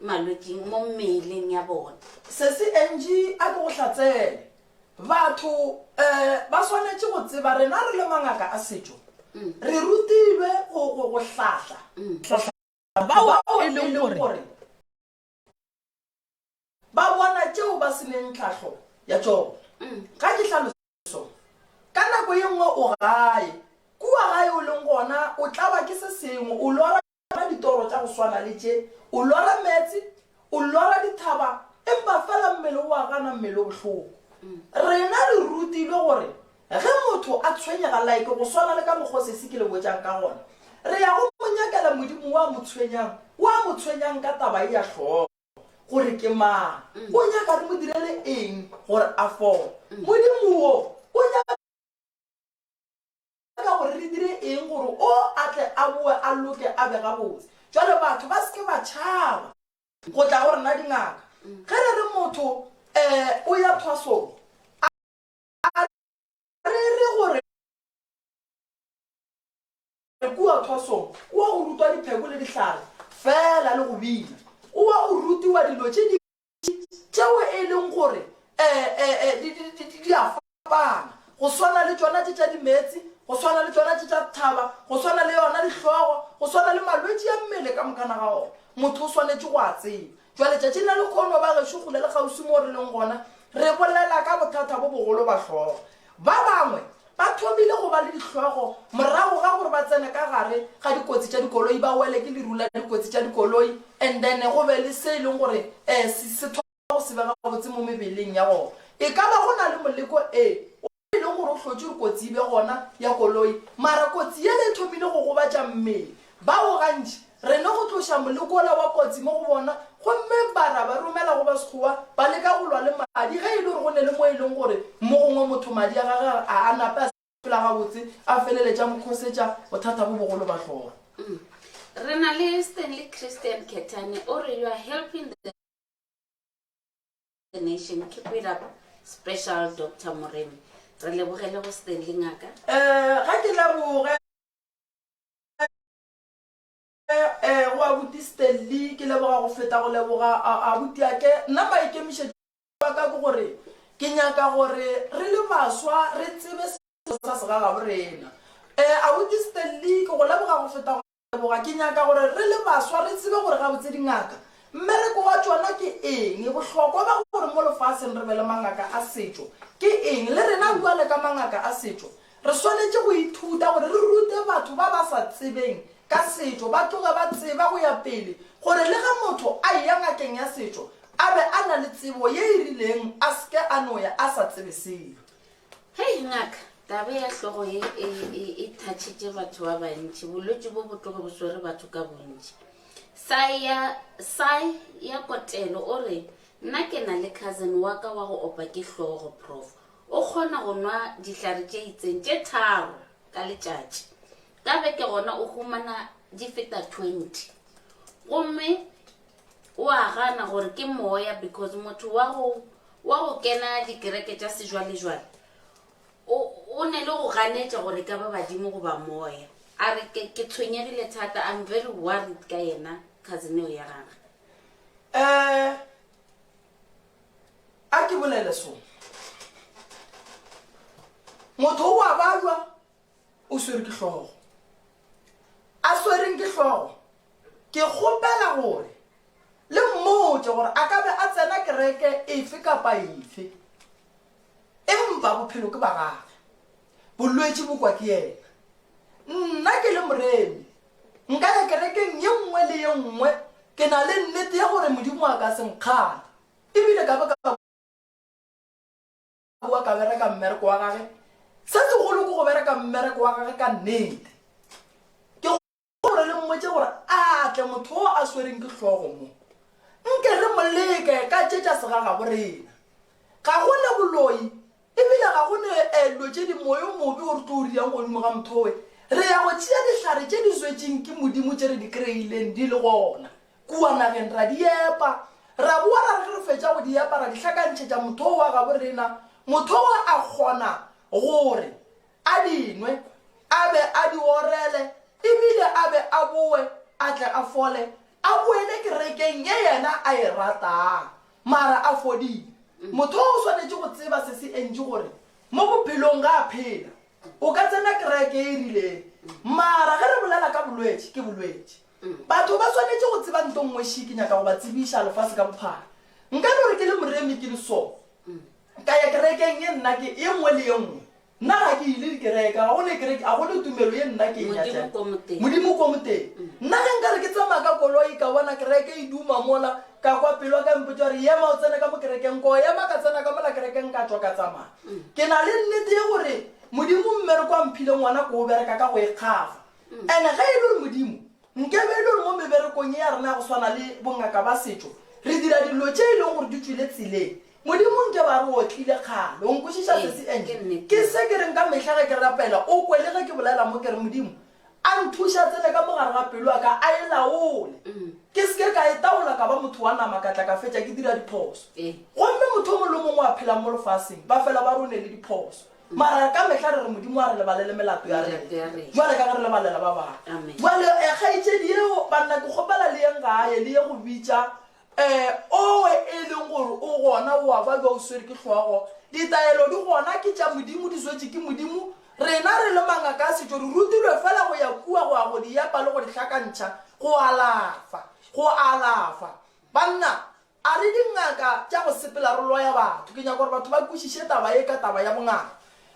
malwetseng mo mmeleng ya bona se se NG a go hlatsele batho ba swanetše go tseba rena re le mangaka a setšo re rutilwe go hlahla bao e leng gore ba bona tšeo ba seneng tlhahlo ya tšona ka ke hlaloso ka nako ye nngwe o gae kua gae o leng gona o tlaba ke se sengwe o lora ditoro tša go swana le tše o lora metsi o lora dithaba empa fela mmele o a gana mmele o bohloko rena re rutilwe gore ge motho a tshwenyega like go swana le ka mokgwa se ke le botjang ka gona re ya go monyakela modimo wa mo tshwenyang ka taba e ya hlogo gore ke mang o nyaka re mo direle eng gore a fole modimo o nyaka gore re dire eng gore o atle a boe a loke a be gabotse jwale batho ba se ke ba tšhaba go tla gore nna dingaka ge re re motho o ya thwasong re re gore kua thwasong o a go rutwa dipheko le dihlare fela le go bina o wa o rutiwa dilo tšeo e leng gore di a fapana go swana le tsona tša dimetsi go swana le tsona tša thaba go swana le yona dihlogo go swana le malwetse ya mmele ka mokana ga ona motho o swanetse go a tseba jwale tšatši nna le kgono ba gešo gole le kgausi mo re leng gona re bolela ka bothata bo bogolo ba hlogo ba bangwe ba thomile go ba le dihlogo morago ga gore ba tsene ka gare ga dikotsi tša dikoloi ba wele ke lerula dikotsi tša dikoloi and then go be le se e leng gore se go se bega botse mo mebeleng ya gona e ka ba go na le moleko e leng gore o hlotse dikotsi e be gona ya koloi mara kotsi ye le thomile go gobatša mmele bao gantši re ne go tloša molekola wa kotsi mo go bona gomme bara ba romela go ba sekgowa ba leka go lwa le madi ge e le gore go ne le mo e leng gore mo gongwe motho madi a gage a nape a fela gabotse a feleletša mokgosetša bothata bo bogolo ba tlhoga re na le Stanley Christian Ketane o re you are helping the nation keep it up special Dr. Moremi re lebogele go Stanley ngaka ga ke leboge go abuti Stanley ke leboga go feta go leboga abuti ake nna maikemišetšo ba ka ke gore ke nyaka gore re le baswa re tsebe seo sa segaga borena abuti Stanley ke go leboga go feta go leboga ke nyaka gore re le baswa re tsebe gore ga botse dingaka mmereko wa tsona ke eng bohlokwa ba gore mo lefaseng re be le mangaka a setšo ke eng le rena bua le ka mangaka a setšo re swanetse go ithuta gore re rute batho ba ba sa tsebeng ka setšo ba tloga ba tseba go ya pele gore le ga motho a ya ngakeng ya setšo a be a na le tsebo ye e rileng a seke a noya a sa tsebe selo hei ngaka tabe ya hlogo ye e thatšitše batho ba bantši bolwetse bo botlogo bo swere batho ka bontši sai ya Kotelo o re nna ke na le cousin wa ka wa go opa ke hlogo prof o kgona go nwa dihlare tše itseng tše 3 ka letšatši ka beke gona o humana di feta 20 gomme o a gana gore ke moya because motho wa go kena dikereke tša sejwalejwale o ne le go ganetša gore ka ba badimo go ba moya a re ke tshwenyegile thata I'm very worried ka yena cousin eo ya gagwe a ke bolele so motho o a balwa o swere ke hlogo a swereng ke hlogo ke kgopela gore le mmotse gore a ka be a tsena kereke efe kapa efe empa bophelo ke ba gagwe bolwetse bo kwa ke yena nna ke le Moremi nka ya kerekeng ye nngwe le ye nngwe ke na le nnete ya gore modimo a ka senkgala ebile ka ba ka bua ka bereka mmereko wa gage se segolo ke go bereka mmereko wa gage ka nnete ke gore le mmotse gore a tle motho o a swereng ke hlogo mo nke re moleke ka tšetša segaga borena ga go ne boloi ebile ga go ne dilo tše di moyo mobe o re tlo o riang godimo ga mothowe re ya go tšea dihlare tše di swetseng ke modimo tše re di kry-ileng di le gona kua nageng ra di epa ra boa ra re fetša go di epa ra di hlakantšhetša motho o wa gabo rena motho o a kgona gore a dinwe a be a di orele ebile a be a boe a tle a fole a boele kerekeng ye yena a e ratang mara a fodile motho o swanetše go tseba se se entše gore mo bophelong ga a phela o ka tsena kereke e rileng mara ge re bolela ka bolwetse ke bolwetse batho ba swanetše go tseba nto nngwe shiki nyaka go ba tsebiša lefase ka bophara nka le gore ke le Moremi ke le so ka ya kerekeng ye nna ke ye nngwe le ye nngwe nna ga ke ile dikereka ga gone kereke a gone tumelo ye nna ke nyatša modimo ko moteng nna ge nka re ke tsamaya ka koloi ka bona kereke e duma mola ka kwa pelo ka mpotsa gore yema o tsene ka mo kerekeng ko yema ka tsena ka mola kerekeng ka tswa ka tsamaya ke na le nnete ye gore modimo mmereko a mphile ngwana ko o bereka ka go ikgafa and ge e le gore modimo nkebe e le gore mo meberekong ye ya rena go swana le bongaka ba setšo re dira dilo tše e leng gore di tswile tseleng modimo nke ba re o tlile kgale o nkwešiša se se enge ke se ke reng ka mehla ge ke rapela o kwele ge ke bolela mo ke re modimo a nthuša tsene ka mogare ga pelo a ka a e laole ke seke ka e taola ka ba motho wa nama ka tla ka fetša ke dira diphoso gomme motho o mo le mongwe a phela mo lefaseng ba fela ba rone le diphoso mara ka mehla re re modimo a re lebalele melato ya rena jwale ka re lebalela ba bang jwale kgaitšedi eo banna ke kgopela le yeng gae le ye go bitša owe e leng gore o gona oa ba ba o swere ke tlhogo ditaelo di gona ke tša modimo di swetse ke modimo rena re le mangaka a setšo re rutilwe fela go ya kua go ya go di yapa le go di tlhakantšha go alafa banna a re dingaka tša go sepela re loya batho ke nyaka gore batho ba kwešiše taba ye ka taba ya bongaka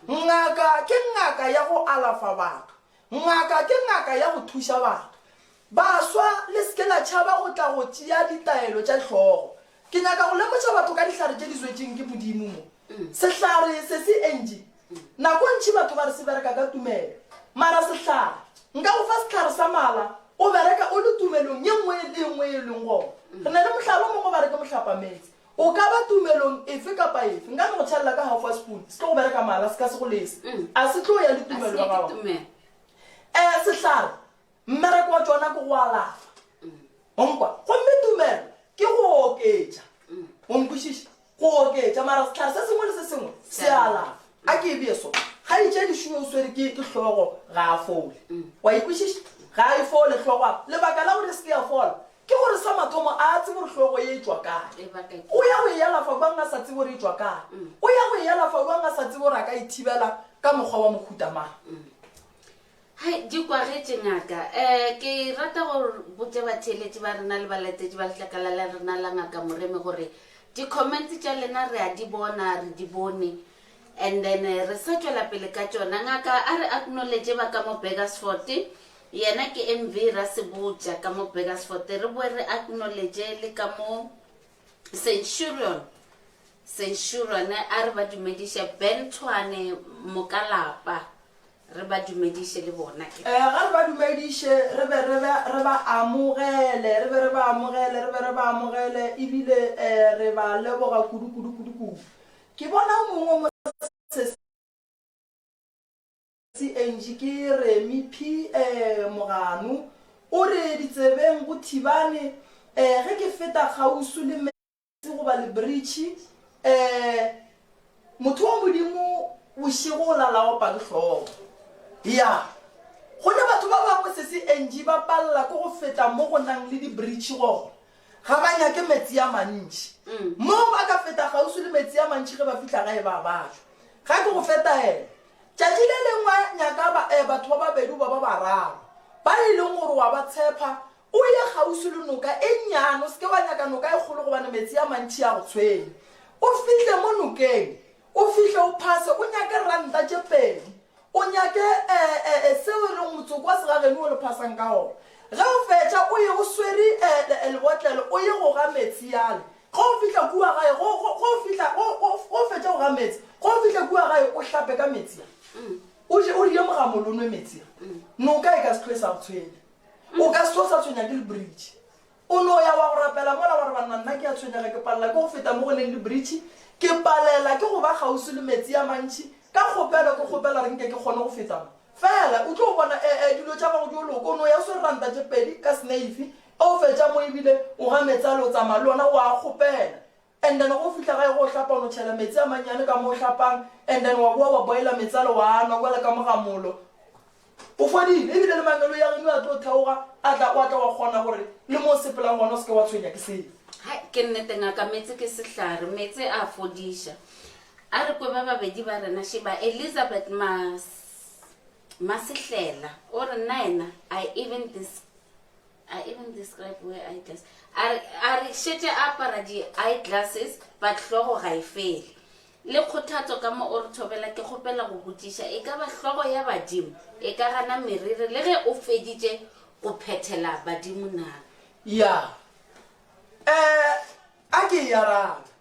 ngaka ke ngaka ya go alafa batho ngaka ke ngaka ya go thuša batho baswa le seke la tšhaba go tla go tšea ditaelo tša tlhogo ke nyaka go lemotša batho ka dihlare tše di swetseng ke modimo mo sehlare se se enji nako ntši batho ba re se bereka ka tumelo mara sehlare nka go fa sehlare sa mala o bereka o le tumelong ye nngwe le nngwe e leng gona re na le mohlala o mongwe ba re ke mohlapametse o ka ba tumelong efe kapa efe nka ne go tšhelela ka half a spoon se tlo go bereka mala se ka se go lese a se tlo ya le tumelo ba gago sehlare mmereko wa tsona ke go alafa onkwa gomme tumelo ke go oketša onkwešiše go oketša mara sehlare se sengwe le se sengwe se alafa a ke e beso ga itše dišuo o swere ke tlhogo ga a fole wa ikwešiše ga a e fole tlhogoa lebaka la gore se ke ya fola ke gore sa mathomo a tsebe gore tlhogo ye e tswa kae o ya go e alafa bang a sa tsebe gore e tswa kae o ya go e alafa bang a sa tsebe gore a ka ithibela ka mokgwa wa mokhutamang hai di kwagetse ngaka ke rata gore botse batheletši ba rena le balatetši ba letlakala la rena la ngaka moreme gore di-comments tša lena re a di bona re di bone and then re sa tšwela pele ka tšona ngaka a re acknowledge ba ka mo Burgersfort yena ke MV ra sebotša ka mo Burgersfort re boe re acknowledge le ka mo Centurion a re ba dumediše Ben Tshwane Mokalapa re ba dumediše le bona ga re ba dumediše re ba amogele ebile re ba leboga kudu ke bona mongwe mo CNG ke Remi P Moganu o re ditsebeng go thibane ge ke feta gausu le metsi go ba le bridge motho wa modimo o šego la laopa ke tlhogo ya gone batho ba bangwe se CNG ba palela ke go feta mo go nang le di-bridge gona ga ba nyake metsi a mantši mo ba ka feta gausu le metsi a mantši ge ba fitlha gae ba batho ga ke go feta ene tšatši le lengwe nyaka batho ba babedi ba bararo ba e leng gore wa ba tshepa o ye gausu le noka e nnyane o seke wa nyaka noka e kgolo gobane metsi a mantši a go tshwene o fihle mo nokeng o fihle o phase o nyake ranta tše pedi o nyake seo e leng motsoko wa segageno o le phasang ka ona ge o fetša o ye o swere lebotlelo o ye go ga metsi yale ge o fitlha kua gae go fetša go ga metsi ge o fitlha kua gae o hlape ka metsi o die mogamolonwe metsi noka e ka se tlhoe sa go tshwenya o ka se tlo sa tshwenya ke le bridge o no ya wa go rapela mola gore banna nna ke a tshwenyega ke palela ke go feta mo go neng le bridge ke palela ke go ba gausi le metsi a mantši ka kgopela ke kgopela re nke ke kgone go feta mo fela o tlo bona dilo tša gago di o loko o no ya o se ranta tše pedi ka snaife o fetša mo ebile o ga metsi a le o tsamaya le ona o a kgopela and then go fitlha gae go hlapa o no tšhela metsi a mannyane ka mo o hlapang and then wa boa wa boela metsi a le wa anwa boela ka mogamolo o fodile ebile le mangelo ya geno a tlo theoga a tla wa kgona gore le mo sepelang gona o seke wa tshwenya ke seo ke nnete ngaka metsi ke sehlare metsi a fodiša a re kwe ba babedi ba rena sheba Elizabeth Masehlela o re nna ena I even describe where eyeglasses a re šetše a apara di-eyeglasses but hlogo ga e fele le kgothatso ka mo o re thobela ke kgopela go botiša e ka ba hlogo ya badimo e ka gana meriri le ge o feditše go phethela badimo na ya a ke ya rata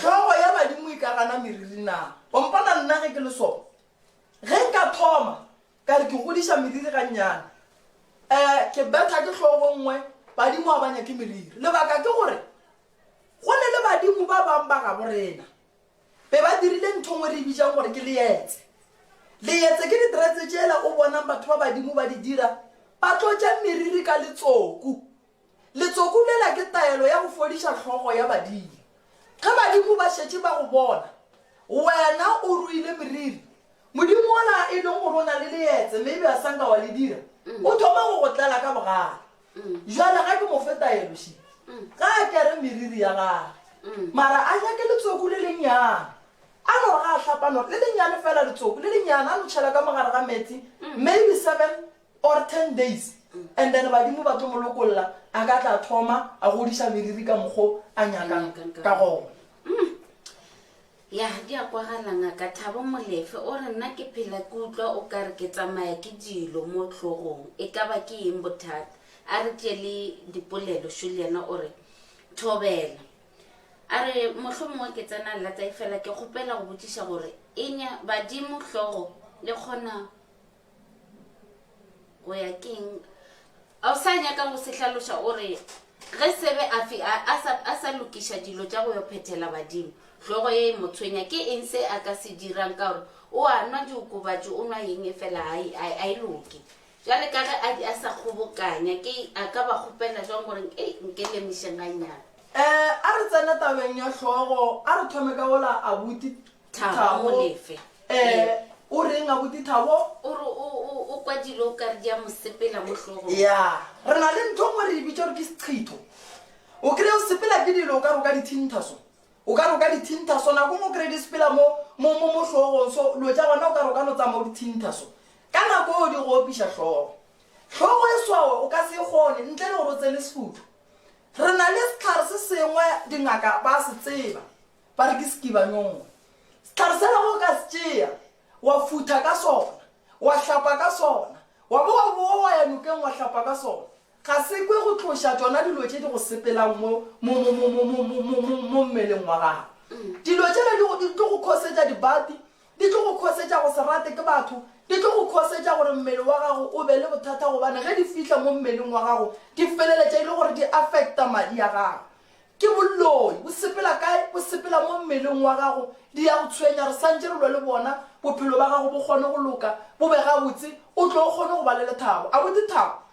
hlogo ya badimo e ka gana meriri na ompana nna ge ke le so ge nka thoma ka re ke godiša meriri ga nnyane ke betha ke hlogo nngwe badimo a banya ke meriri lebaka ke gore go ne le badimo ba bang ba ga borena be ba dirile ntho ngwe re bitšang gore ke leetse ke ditretse tšela o bonang batho ba badimo ba di dira ba tlotša meriri ka letsoku lela ke taelo ya go fodiša hlogo ya badimo ge badimo ba šetše ba go bona wena o ruile meriri modimo ola e leng gore o na le leetse maybe a sanka wa le dira o thoma go go tlela ka bogale jale ga ke mo fetaeloši ga a kere meriri ya gage mara a nyake letsoku le lenyana a no ga a tlhapano le lenyane fela letsoku le lenyana a no tšhela ka mogare ga metsi maybe 7 or 10 days and then badimo ba tlo molokolola a ka tla thoma a godiša meriri ka mokgo a nyakang ka gona ya di a kwagalanga ka Thabo Molefe o re nna ke phela ke utlwa o ka re ke tsamaya ke dilo mo tlhogong e ka ba ke eng bothata a re tšee le dipolelo šo le yena o re thobela a re mohlomongwe ke tsena latsa e fela ke kgopela go botšiša gore enya badimo hlogo le kgona go ya keng a o sa nyaka go se hlaloša o re ge sebe a sa lokiša dilo tša go yo phethela badimo hlogo ye motshwenya ke eng se a ka se dirang ka gore o a nwa diokobatši o nwa eng e fela a e loke jale ka ge a sa kgobokanya ke a ka ba kgopela jang gore nke lemišeng ganyana a re tsene tabeng ya hlogo a re thome ka ola abuti Thabo Molefe o reng abuti Thabo o re o kwa dilo o ka re di a mosepela mo hlogong ya re na le ntho ngwe re e bitša gore ke seqhitho o kry-e o sepela ke dilo o ka re o ka dithintaso o ka re o ka dithintaso nako mo kry-e di sepela mo hlogong so lo tša gona o ka re o ka no tsamaya o dithintaso ka nako o di go opiša hlogo e swawe o ka se kgone ntle le gore o tsene sefutho re na le setlhare se sengwe dingaka ba se tseba ba re ke sekibanyongwe setlhare se lago o ka se tšea wa futha ka sona wa hlapa ka sona wa boa wa ya nokeng wa hlapa ka sona ga se kwe go tloša tsona dilo tše di go sepelang mo mmeleng wa gago dilo tšela di tlo go khosetša dibati di tlo go khosetša go se rate ke batho di tlo go khosetša gore mmele wa gago o be le bothata gobane ge di fitlha mo mmeleng wa gago di feleletša e le gore di affecta madi ya gago ke bolloi bo sepela kae bo sepela mo mmeleng wa gago di ya go tshwenya re santse re lwa le bona bophelo ba gago bo kgone go loka bo be gabotse o tlo o kgone go ba le lethabo a botse thabo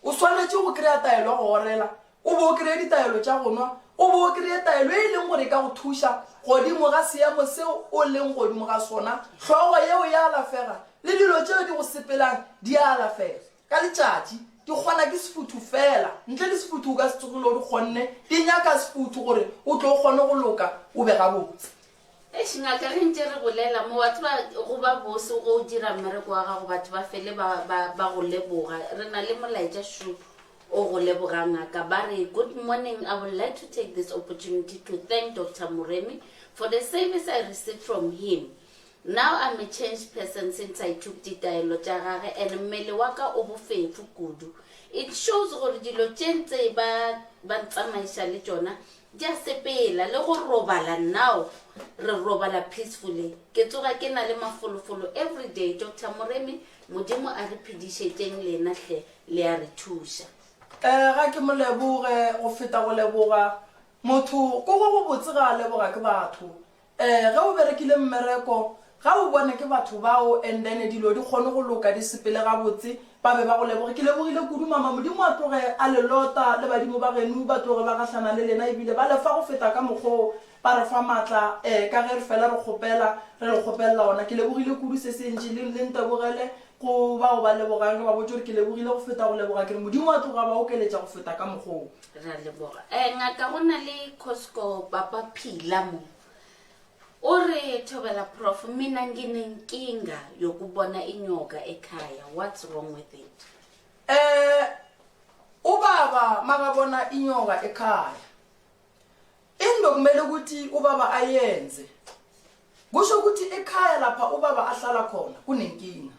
o swanetše go kry-a taelo go orela o bo o kry-e ditaelo tša go nwa o bo o kry-e taelo e leng gore e ka go thuša godimo ga seemo seo o leng godimo ga sona hlogo yeo ya alafega le dilo tšeo di go sepelang di a alafega ka letšatši di kgona ke sefutho fela ntle le sefutho o ka se tsogile o di kgonne di nyaka sefutho gore o tlo o kgone go loka o be gabotse ngaka ge ntse re bolela mo batho go ba bose go dira mmereko wa gago batho ba fele ba go leboga re na le molaetša shu o go leboga ngaka ba re good morning. I would like to take this opportunity to thank Dr. Moremi for the service I received from him. Now I'm a changed person since I took the taelo tša gage and mmele wa ka o bofefo kudu. It shows gore dilo tše ntse ba tsamaiša le tšona di a sepela le go robala now re robala peacefully ke tsoga ke na le mafolofolo every day. Dr. Moremi modimo a re phedišetšeng lena hle le a re thuša ga ke mo leboge go feta go leboga motho ko go botse ga a leboga ke batho ge o berekile mmereko ga o bone ke batho bao and then dilo di kgone go loka di sepele gabotse ba be ba go leboge ke lebogile kudu mama modimo a tloge a lelota le badimo ba genu ba tloge ba gahlana le lena ebile ba lefa go feta ka mokgwa ba re fa matla ka ge re fela re le kgopelela ona ke lebogile kudu se se ntši le ntebogele go ba o ba lebogang ba botse gore ke lebogile go feta go leboga ke re modimo a tloga ba okeletša go feta ka mokgwa ra leboga ngaka go na le Cosco Papa Phila mo o re Thobela Prof mina nginenkinga yokubona inyoka ekhaya. What's wrong with it? Ubaba makabona inyoka ekhaya into kumele ukuthi ubaba ayenze kusho ukuthi ekhaya lapha ubaba ahlala khona kunenkinga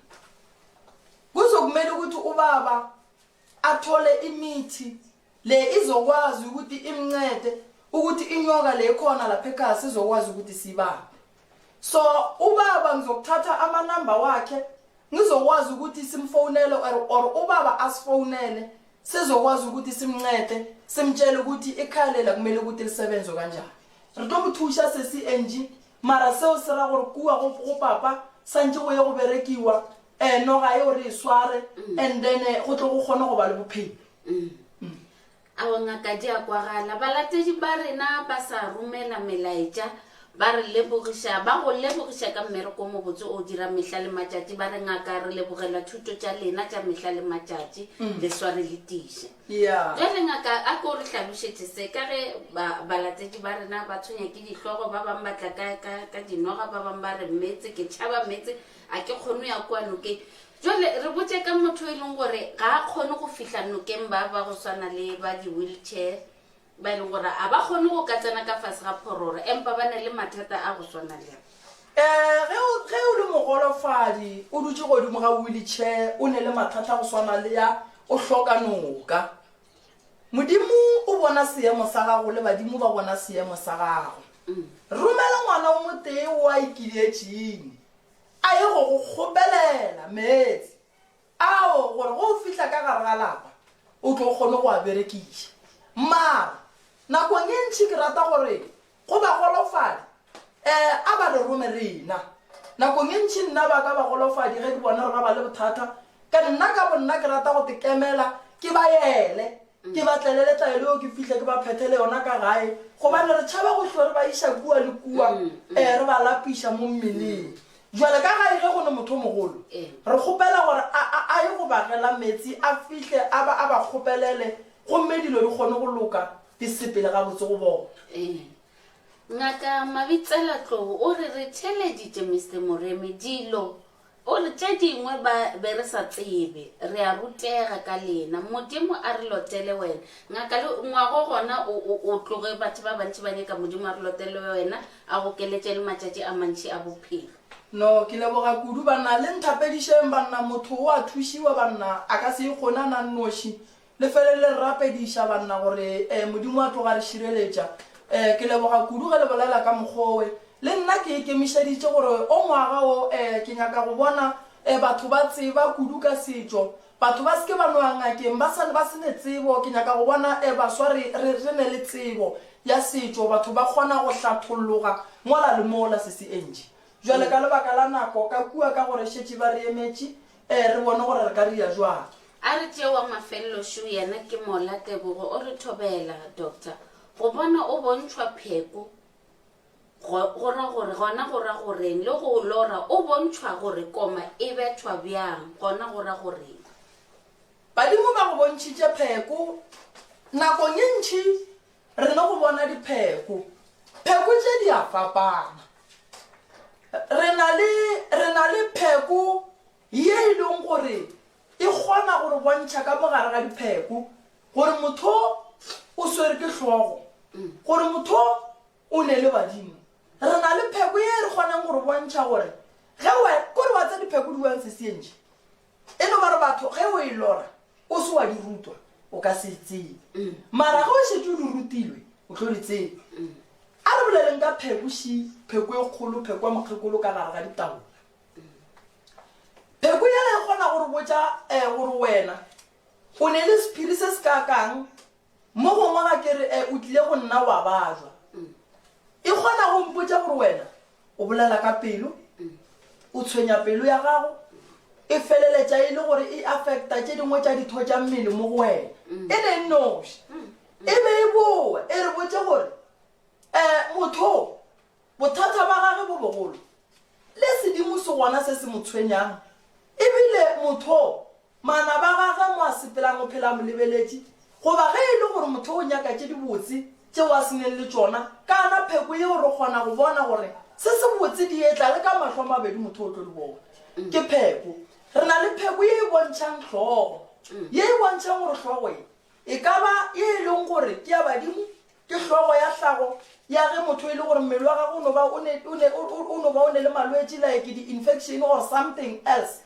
kuzokumele ukuthi ubaba athole imithi le izokwazi ukuthi imncede ukuthi inyoka le khona lapha ekhaya sizokwazi ukuthi sibambe. So ubaba ngizokuthatha amanamba wakhe ngizokwazi ukuthi simfonele or ubaba asifonele sizokwazi ukuthi simncede simtshele ukuthi ekhaya la kumele ukuthi lisebenze kanjani. Re tlo mthusha se CNG mara seo se ra gore kuwa go papa santse go ye go berekiwa no ga yo re sware and then go tlo go kgona go ba le bophelo. A ngaka di a kwagala balatedi ba rena ba sa rumela melaetša ba re lebogiša ba go lebogiša ka mmereko mo botse o dira mehla le matšatši ba re ngaka re lebogela thuto tša lena tša mehla le matšatši le sware le tiše jale ngaka a ko re hlalošetše se ka ge balatedi ba rena ba tshwenya ke dihlogo ba bang batla ka dinoga ba bang ba re metse ke tšhaba metse a ke kgone ya kua nokeng jale re botse ka motho e leng gore ga a kgone go fihla nokeng ba go swana le ba di-wheelchair ba e leng gore a ba kgone go ka tsena ka fase ga phororo empa ba na le mathata a go swana le ge o le mogolofadi o dutse godimo ga wheelchair o ne le mathata go swana le ya o hloka noka modimo o bona seemo sa gago le badimo ba bona seemo sa gago romela ngwana o motee o a ikiletšeng a ye go go kgopelela metsi ao gore go fihla ka gare ga lapa o tlo kgone go a berekiša mara nakong e ntšhi ke rata gore go ba golofadi a ba re rome rena nakong e ntšhi nna ba ka ba golofadi ge ke bona rona ba le bothata ka nna ka bonna ke rata go tekemela ke ba ele ke batlele letlaele o ke fihle ke ba phethele yona ka gae gobane re tšhaba go tlho re ba iša kua le kua re ba lapiša mo mmeleng jale ka gae ge go ne motho mogolo re kgopela gore a ye go bagela metsi a fihle a ba kgopelele gomme dilo di kgone go loka di sepele ga botse go bona ngaka Mabitsela Tlou o re theleditše Mr. Moremi dilo o re tše dingwe be re sa tsebe re a rutega ka lena modimo a re lotele wena ngaka le ngwago gona o tloge batho ba bantši ba nyaka modimo a re lotele wena a go keletše le matšatši a mantši a bophelo no ke leboga kudu banna le nthapedišeng banna motho o a thušiwa banna a ka se ikgona na nnoši le fele le rapediša banna gore modimo a tloga re šireletša ke leboga kudu ge le bolela ka mokgowe le nna ke ikemišeditše gore o ngwaga o ke nyaka go bona batho ba tseba kudu ka setšo batho ba seke ba noa ngakeng ba se ne tsebo ke nyaka go bona baswa re ne le tsebo ya setšo batho ba kgona go hlatholloga mola le mola se se entši jale ka lebaka la nako ka kua ka gore šetše ba re emetše re bone gore re ka ria jwang a re tšea wa mafelelo šo yena ke Mola Tebogo o re thobela doctor go bona o bontšhwa pheko gora gore gona gora goreng le go lora o bontšhwa gore koma e bethwa bjang gona gora goreng badimo ba go bontšhitše pheko nakong e ntšhi re no go bona dipheko tše di a fapana re na le pheko ye e leng gore e kgona gore bontšha ka mogare ga dipheko gore motho o swere ke hlogo gore motho o ne le badimo re na le pheko ye re kgonang gore bontšha gore kore wa tsa dipheko di buang se seentši e no bare batho ge o e lora o se wa di rutwa o ka se tsebe mara ge o šetse o di rutilwe o tlo di tsebe a re boleleng ka pheko e kgolo pheko ya mokgekolo ka gare ga ditaolo pheko yela e kgona gore botša gore wena o ne le sephiri se se kakang mo gongwe ga kere o tlile go nna wa bajwa e kgona go mpotša gore wena o bolela ka pelo o tshwenya pelo ya gago e feleletša e le gore e affecta tše dingwe tša ditho tša mmele mo go wena e ne e noši e be e boe e re botše gore motho bothata ba gage bo bogolo le sedimo se gona se se mo tshwenyang ebile motho mana ba gage mo a sepelang o phela mo lebeletše goba ge e le gore motho o nyaka tše dibotse tšeo a seneng le tšona kana pheko yeo re kgona go bona gore se se botse di etla le ka mahlo mabedi motho o tlo le bona ke pheko re na le pheko ye e bontšhang hlogo ye e bontšhang gore hlogo e ka ba ye e leng gore ke ya badimo ke hlogo ya hlago ya ge motho e le gore mmele wa gago o no ba o ne le malwetse like di-infection or something else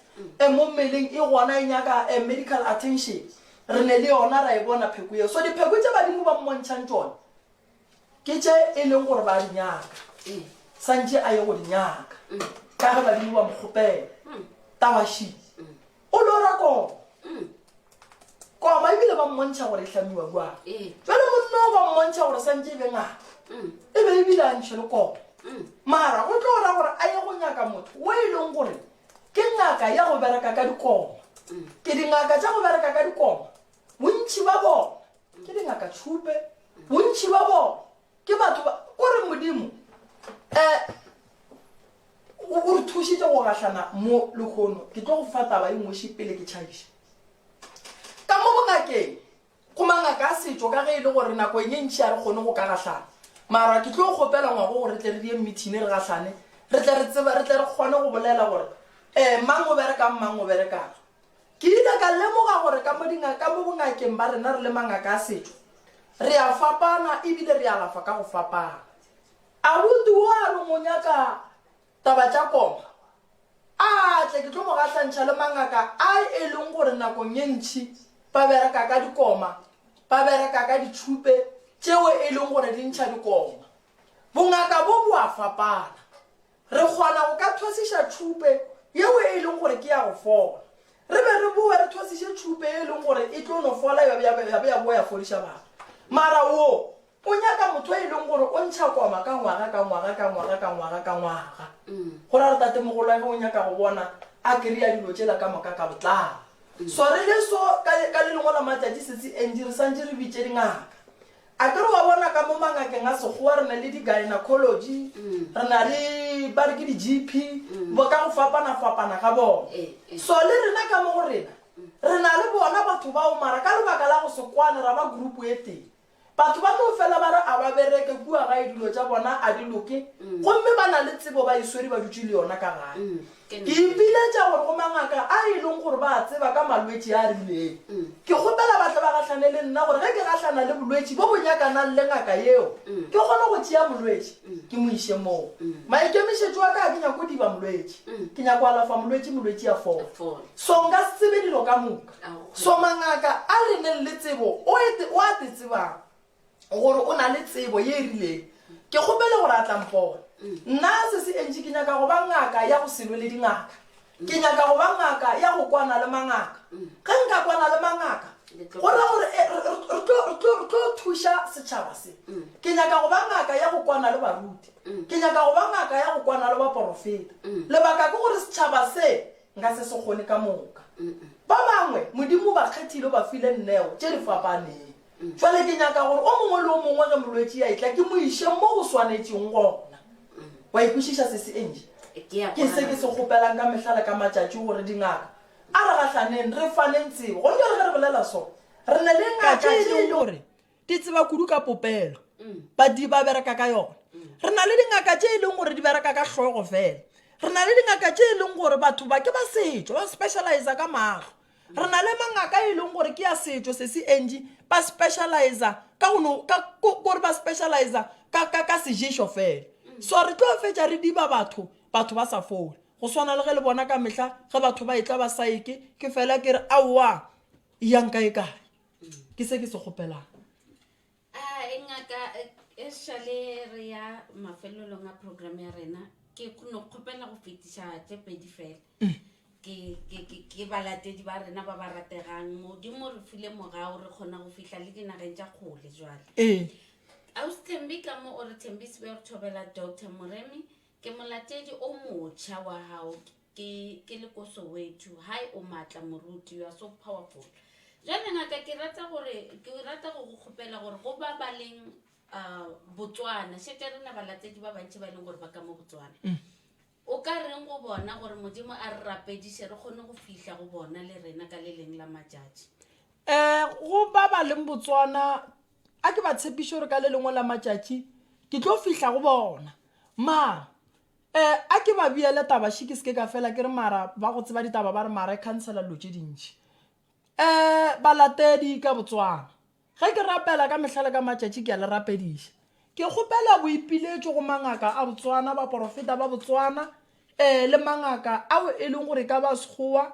mo mmeleng e gona e nyaka medical attention re ne le yona ra e bona pheko eo so dipheko tše badimo ba mmontšhang tšone ke tše e leng gore ba di nyaka santše a ye go di nyaka ka ge badimo ba mokgopela tabashi o lora koma ebile ba mmontšha gore e hlamiwa kua jale monna o ba mmontšha gore santše e be ngaka e be ebile a ntšhe le koma mara go tlo ora gore a ye go nyaka motho o e leng gore ke ngaka ya go bereka ka dikoma ke dingaka tša go bereka ka dikoma bontši ba bona ke dingaka tšhupe bontši ba bona ke batho kore modimo o re thušitše go gatlhana mo lekgono ke tlo go fa taba e ngweši pele ke tšhabiša ka mo bongakeng go mangaka a setšo ka ge e le gore nako e ntši ya re kgone go ka gatlhana mara ke tlo go kgopela ngwago gore re tle re die meeting re gatlhane re tle re kgone go bolela gore mang o berekang mang o berekang ke ile ka lemoga gore ka mo bongakeng ba rena re le mangaka a setšo re a fapana ebile re alafa ka go fapana abuti wa re monyaka taba tša koma tle ke tlo mo gatlantšha le mangaka a e leng gore nakong ye ntšhi ba bereka ka dikoma ba bereka ka ditšhupe tšeo e leng gore di ntšha dikoma bongaka bo bo a fapana re kgona go ka thwasiša tšhupe yeo e leng gore ke ya go fola re be re boe re thwasiše tšhupe e leng gore e tlo no fola ya boa ya fodiša batho mara wo o nyaka motho e leng gore o ntšha koma ka ngwaga ka ngwaga ka ngwaga ka ngwaga ka ngwaga gore re tate mogolo ge o nyaka go bona a kry-a dilo tšela ka moka ka botlalo so re le so ka le lengwe la matšatši setse enji re santse re bitše dingaka a ke re wa bona ka mo mangakeng a sekgowa re na le di-gynecology re na le ba re ke di-gp bo ka go fapana-fapana ga bona so le rena ka mo go rena re na le bona batho bao mara ka lebaka la go sekwane ra ba grupu e teng batho ba tlo fela ba re a ba bereke kua ga e dilo tša bona a di loke gomme ba na le tsebo ba iswedi ba dutse le yona ka gae ke ipiletša gore go mangaka a e leng gore ba tseba ka malwetši a rileng ke kgopela batle ba gatlhane le nna gore ge ke gatlhana le bolwetši bo bo nyakanang le ngaka yeo ke kgone go tšea molwetši ke mo iše moo maikemišetšo wa ka a ke nyako diba molwetši ke nyako alafa molwetši ya fola so nka se tsebe dilo ka moka so mangaka a re neng le tsebo o a te tsebang gore o na le tsebo ye e rileng ke kgopele gore a tlampona nna se se entši ke nyaka go ba ngaka ya go selwe le dingaka ke nyaka go ba ngaka ya go kwana le mangaka ge nka kwana le mangaka gore re tlo thuša setšhaba se ke nyaka go ba ngaka ya go kwana le baruti ke nyaka go ba ngaka ya go kwana le baporofeta lebaka ke gore setšhaba se nka se se kgone ka moka ba bangwe modimo ba kgethile ba file nneo tše di fapaneng jwale ke nyaka gore o mongwe le o mongwe ge molwetši ya itla ke mo iše mo go swanetšeng gona wa ikwešiša se se enje ke se ke se kgopelang ka mehlala ka matšatši gore dingaka a re gatlhaneng re faneng tsebo gonne re ge re bolela so re na le ngaka tše le gore di tseba kudu ka popelo ba bereka ka yona re na le dingaka tše e leng gore di bereka ka hlogo fela re na le dingaka tše e leng gore batho ba ke ba setšo ba specialize ka mago re na le mangaka e leng gore ke ya setšo se se enji ba specialize ka gore ba specialize ka sejišo fela so re tlo fetša re diba batho ba sa fole go swana le ge le bona ka mehla ge batho ba etla ba saeke ke fela ke re aowa yang kae kae ke se ke se kgopelang ngaka e šale re ya mafelelong a program ya rena ke no kgopela go fetiša tše pedi fela ke balatedi ba rena ba ba rategang modimo re file mogao re kgona go fihla le dinageng tša kgole jwale austembi ka mo o re thembise be re thobela Dr. Moremi ke molatedi o motšha wa hao ke le ko Soweto hai o matla moruti you are so powerful jwale ngaka ke rata go kgopela gore go ba baleng Botswana šete rena balatedi ba bantši ba leng gore ba ka mo Botswana o ka reng go bona gore modimo a re rapediše re kgone go fihla go bona le rena ka le leng la matšatši go ba leng Botswana a ke ba tshepiše gore ka le lengwe la matšatši ke tlo fihla go bona a ke ba biele taba ke se ke ka fela ke re mara ba go tseba ditaba ba re mara e cancela dilo tše dintši balatedi ka Botswana ge ke rapela ka mehlale ka matšatši ke a le rapediša ke kgopela boipiletšo go mangaka a Botswana ba porofeta ba Botswana le mangaka ao e leng gore ka ba sekgowa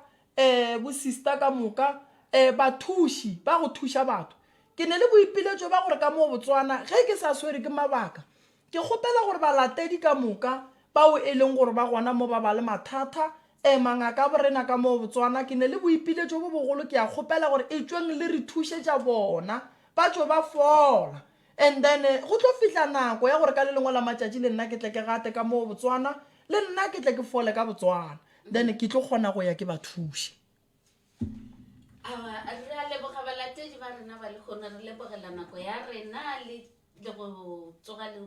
bo sister ka moka bathuši ba go thuša batho ke ne le boipiletšo ba gore ka mo Botswana ge ke sa swere ke mabaka ke kgopela gore balatedi ka moka bao e leng gore ba gona mo ba ba le mathata mangaka borena ka mo Botswana ke ne le boipiletšo bo bogolo ke a kgopela gore e tšweng le re thušetša bona ba tšo ba fola and then go tlo fihla nako ya gore ka le lengwe la matšatši le nna ke tle ke gate ka mo Botswana le nna ke tle ke fole ka Botswana then ke tlo kgona go ya ke ba thuše re a leboga balatedi ba rena ba le kgone re lebogela nako ya rena le le go tsoga le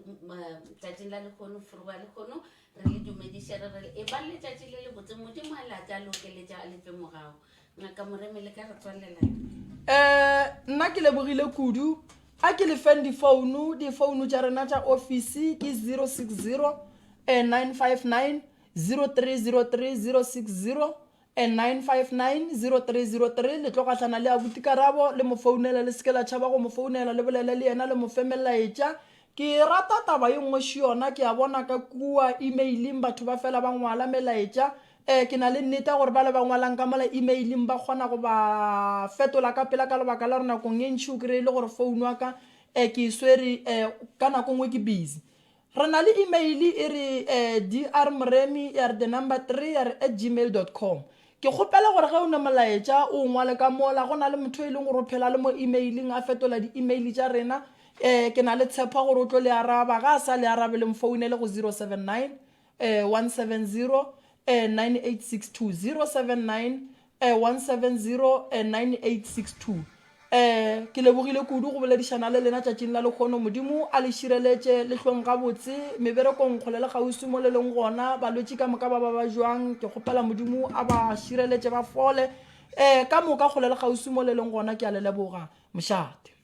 tšatšing la lekgono foroba lekgono re le dumediše re re e ba letšatši le le botse modimo a latša a lokeletša a lefe morago ngaka moremele ka re tswalela nna ke lebogile kudu a ke lefeng difounu tša rena tša office ke 060 959 0303 060 959 0303 le tlo gahlana le abuti karabo le mo founela le seke la tšhaba go mo founela le bolele le yena le mo femelaetša ke rata taba ye nngwe še yona ke a bona ka kua emailing batho ba fela ba ngwala melaetša ke na le nnete gore ba le ba ngwalang ka mola emailing ba kgona go ba fetola ka pela ka lebaka la gore nakong ye ntši o kry le gore founu wa ka ke swere ka nako nngwe ke busy re na le email e re dr mremi ya re the number 3 ya re @gmail.com ke kgopela gore ge o ne molaetša o ngwale ka mola go na le motho e leng gore o phela le mo emailing a fetola di-email tša rena ke na le tshepa gore o tlo le araba ga a sa le arabe le mfounele go 079 170 9862 079 170 9862 ke lebogile kudu go boledišana le lena tšatšing la lekgono modimo a le šireletše le hlong gabotse meberekong kgole le kgausi mo le leng gona balwetši ka moka ba ba jwang ke kgopela modimo a ba šireletše ba fole ka moka kgole le kgausi mo le leng gona ke a le leboga mošate